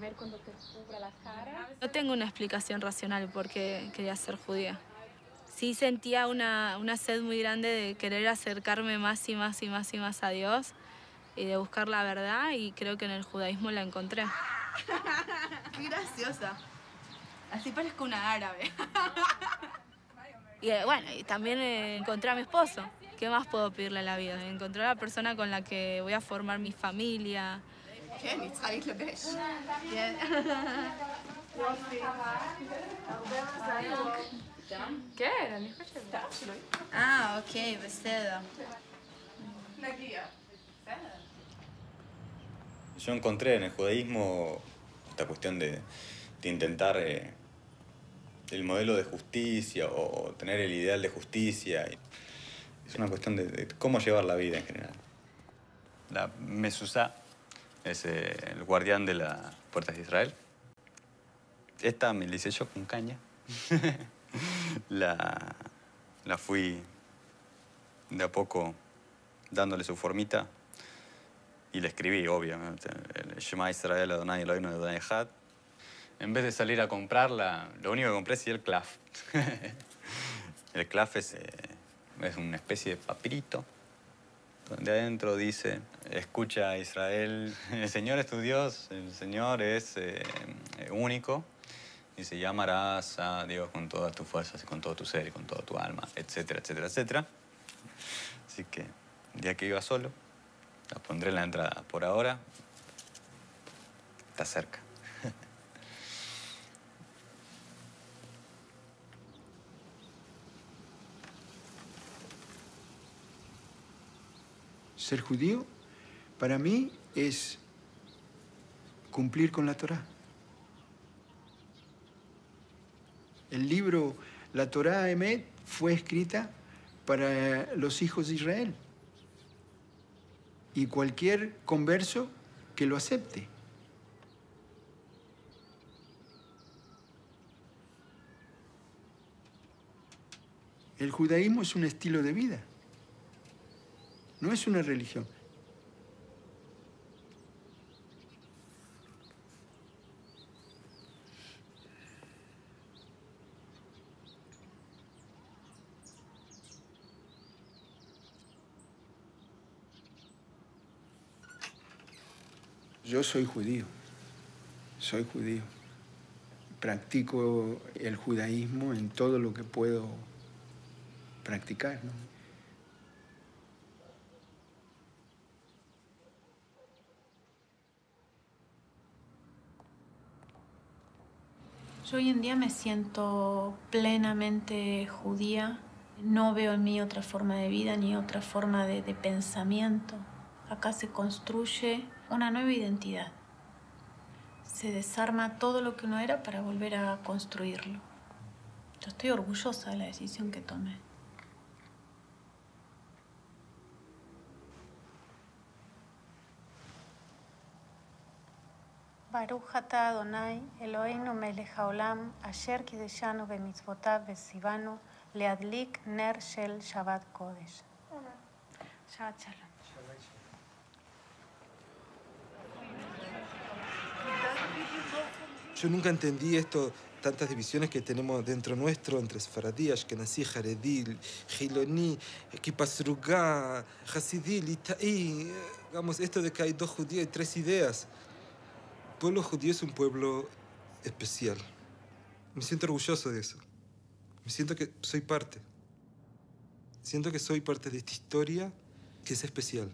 ver cuando te cubra la cara. No tengo una explicación racional por qué quería ser judía. Sí sentía una sed muy grande de querer acercarme más y más y más y más a Dios y de buscar la verdad, y creo que en el judaísmo la encontré. Qué graciosa. Así parezco una árabe. Y bueno, y también encontré a mi esposo. ¿Qué más puedo pedirle a la vida? Encontré a la persona con la que voy a formar mi familia. Bien. כן, אני חושבת. אוקיי, בסדר. נגיע. Yo encontré en el judaísmo esta cuestión de intentar el modelo de justicia o tener el ideal de justicia. Es una cuestión de cómo llevar la vida en general. La Mezuzá es el guardián de las puertas de Israel. Esta me la hice yo con caña. La fui de a poco dándole su formita y la escribí, obviamente. El Shema Israel Adonai Eloheinu Adonai Echad. En vez de salir a comprarla, lo único que compré es el claf. El claf es una especie de papirito donde adentro dice: escucha Israel, el Señor es tu Dios, el Señor es único. Y se llamarás a Dios con todas tus fuerzas y con todo tu ser y con toda tu alma, etcétera, etcétera, etcétera. Así que el día que iba solo, la pondré en la entrada. Por ahora, está cerca. Ser judío, para mí, es cumplir con la Torá. El libro, la Torá Emet, fue escrita para los hijos de Israel. Y cualquier converso que lo acepte. El judaísmo es un estilo de vida. No es una religión. Yo soy judío. Soy judío. Practico el judaísmo en todo lo que puedo practicar, ¿no? Yo hoy en día me siento plenamente judía. No veo en mí otra forma de vida ni otra forma de pensamiento. Acá se construye una nueva identidad. Se desarma todo lo que uno era para volver a construirlo. Yo estoy orgullosa de la decisión que tomé. Baruch atah Adonai, Eloheinu melech haolam, asher kideshanu b'mitzvotav v'tzivanu leadlik ner shel Shabbat Kodesh. Shabbat Shalom. Yo nunca entendí esto, tantas divisiones que tenemos dentro nuestro entre Sefaradí, Ashkenazí, Jaredí, Giloní, Kipasrugá, Hasidí, Litaí. Digamos, esto de que hay dos judíos y tres ideas. El pueblo judío es un pueblo especial. Me siento orgulloso de eso. Me siento que soy parte. Siento que soy parte de esta historia que es especial.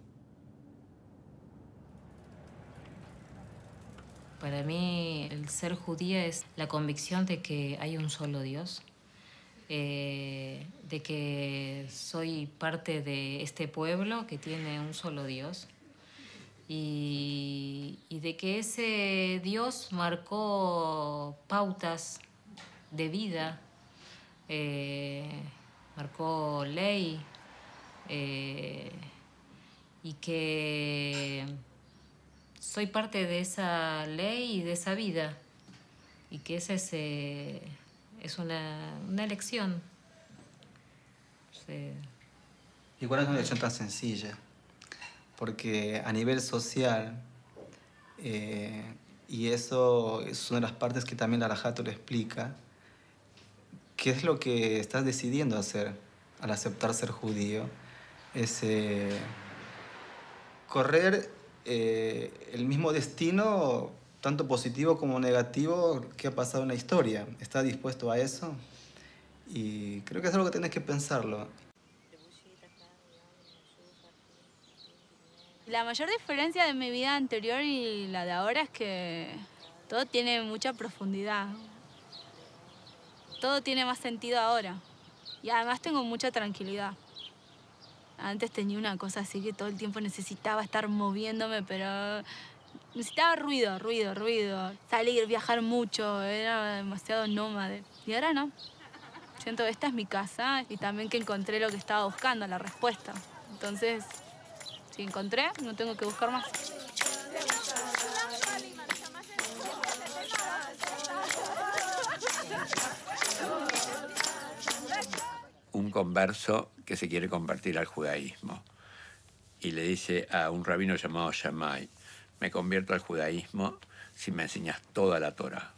Para mí, el ser judía es la convicción de que hay un solo Dios, de que soy parte de este pueblo que tiene un solo Dios y de que ese Dios marcó pautas de vida, marcó ley y que soy parte de esa ley y de esa vida, y que esa es una elección. Sí. Igual es una elección tan sencilla, porque a nivel social Y eso es una de las partes que también la Halajá lo explica. ¿Qué es lo que estás decidiendo hacer al aceptar ser judío? Es correr el mismo destino, tanto positivo como negativo, que ha pasado en la historia. ¿Estás dispuesto a eso? Y creo que es algo que tienes que pensarlo. La mayor diferencia de mi vida anterior y la de ahora es que todo tiene mucha profundidad. Todo tiene más sentido ahora. Y además tengo mucha tranquilidad. Antes tenía una cosa así que todo el tiempo necesitaba estar moviéndome, pero necesitaba ruido. Salir, viajar mucho, era demasiado nómade. Y ahora no. Siento que esta es mi casa y también que encontré lo que estaba buscando, la respuesta. Entonces, si encontré, no tengo que buscar más. Un converso que se quiere convertir al judaísmo y le dice a un rabino llamado Shammai: me convierto al judaísmo si me enseñas toda la Torá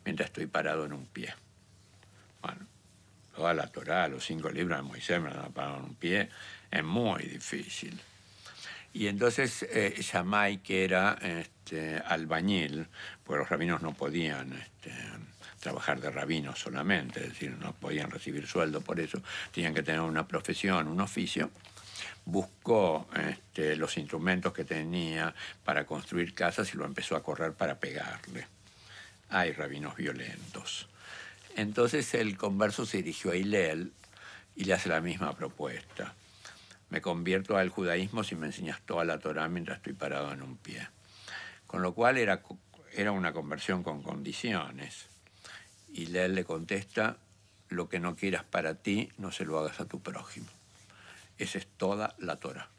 mientras estoy parado en un pie. Bueno, toda la Torá, los 5 libros de Moisés me la han parado en un pie, es muy difícil. Y entonces Shammai, que era albañil, porque los rabinos no podían trabajar de rabinos solamente, es decir, no podían recibir sueldo por eso, tenían que tener una profesión, un oficio, buscó los instrumentos que tenía para construir casas y lo empezó a correr para pegarle. Hay rabinos violentos. Entonces el converso se dirigió a Hillel y le hace la misma propuesta. Me convierto al judaísmo si me enseñas toda la Torá mientras estoy parado en un pie. Con lo cual era una conversión con condiciones. Hillel le contesta: lo que no quieras para ti, no se lo hagas a tu prójimo. Esa es toda la Torá.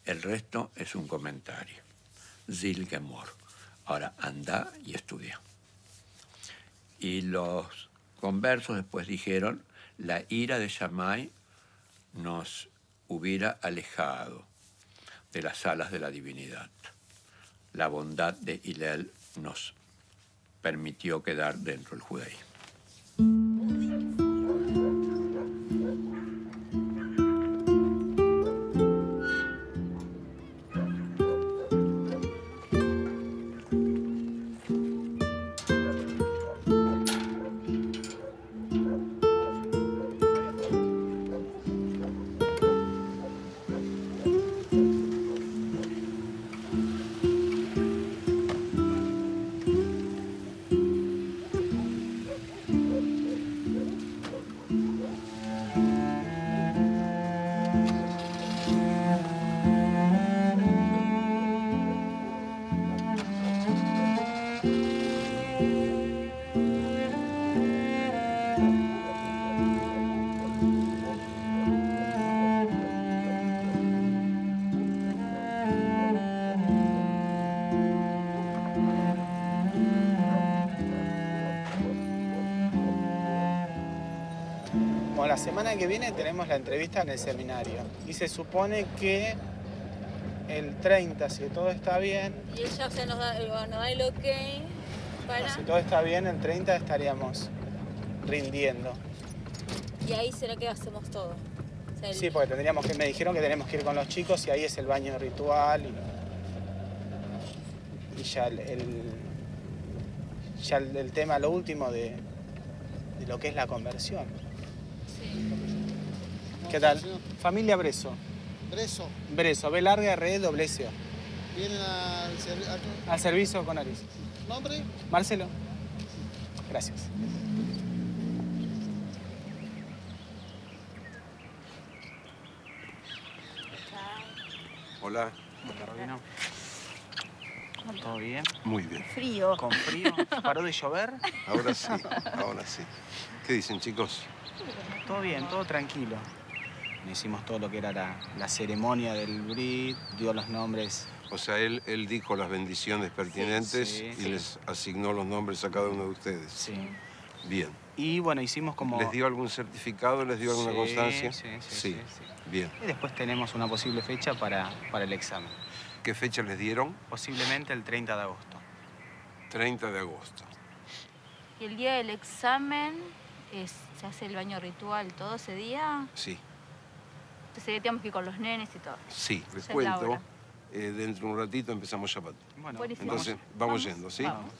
El resto es un comentario. Zil Gemor. Ahora anda y estudia. Y los conversos después dijeron: la ira de Shammai nos hubiera alejado de las alas de la divinidad. La bondad de Hillel nos permitió quedar dentro del judaísmo. La semana que viene tenemos la entrevista en el seminario y se supone que el 30, si todo está bien... Y él ya nos da el ok para... Si todo está bien, el 30 estaríamos rindiendo. Y ahí será que hacemos todo. O sea, Sí, porque me dijeron que tenemos que ir con los chicos y ahí es el baño ritual y ya el tema, lo último de lo que es la conversión. ¿Qué tal? Familia Breso. ¿Breso? Breso, B larga, R, doble S. ¿Vienen al servicio con Aris. ¿Nombre? Marcelo. Gracias. Hola. Hola, Robino. ¿Todo bien? Muy bien. Frío. ¿Con frío? ¿Paró de llover? Ahora sí, ahora sí. ¿Qué dicen, chicos? Todo bien, todo tranquilo. Hicimos todo lo que era la ceremonia del Brit, dio los nombres. O sea, él dijo las bendiciones pertinentes y les asignó los nombres a cada uno de ustedes. Sí. Bien. Y bueno, hicimos como... ¿Les dio algún certificado? ¿Les dio alguna constancia? Sí. Bien. Y después tenemos una posible fecha para el examen. ¿Qué fecha les dieron? Posiblemente el 30 de agosto. 30 de agosto. ¿Y el día del examen se hace el baño ritual todo ese día? Sí, Entonces tenemos que ir con los nenes y todo. sí, les Esa es la cuento. hora. Dentro de un ratito empezamos Shabbat. Buenísimo. Entonces, vamos yendo, ¿sí? Vamos.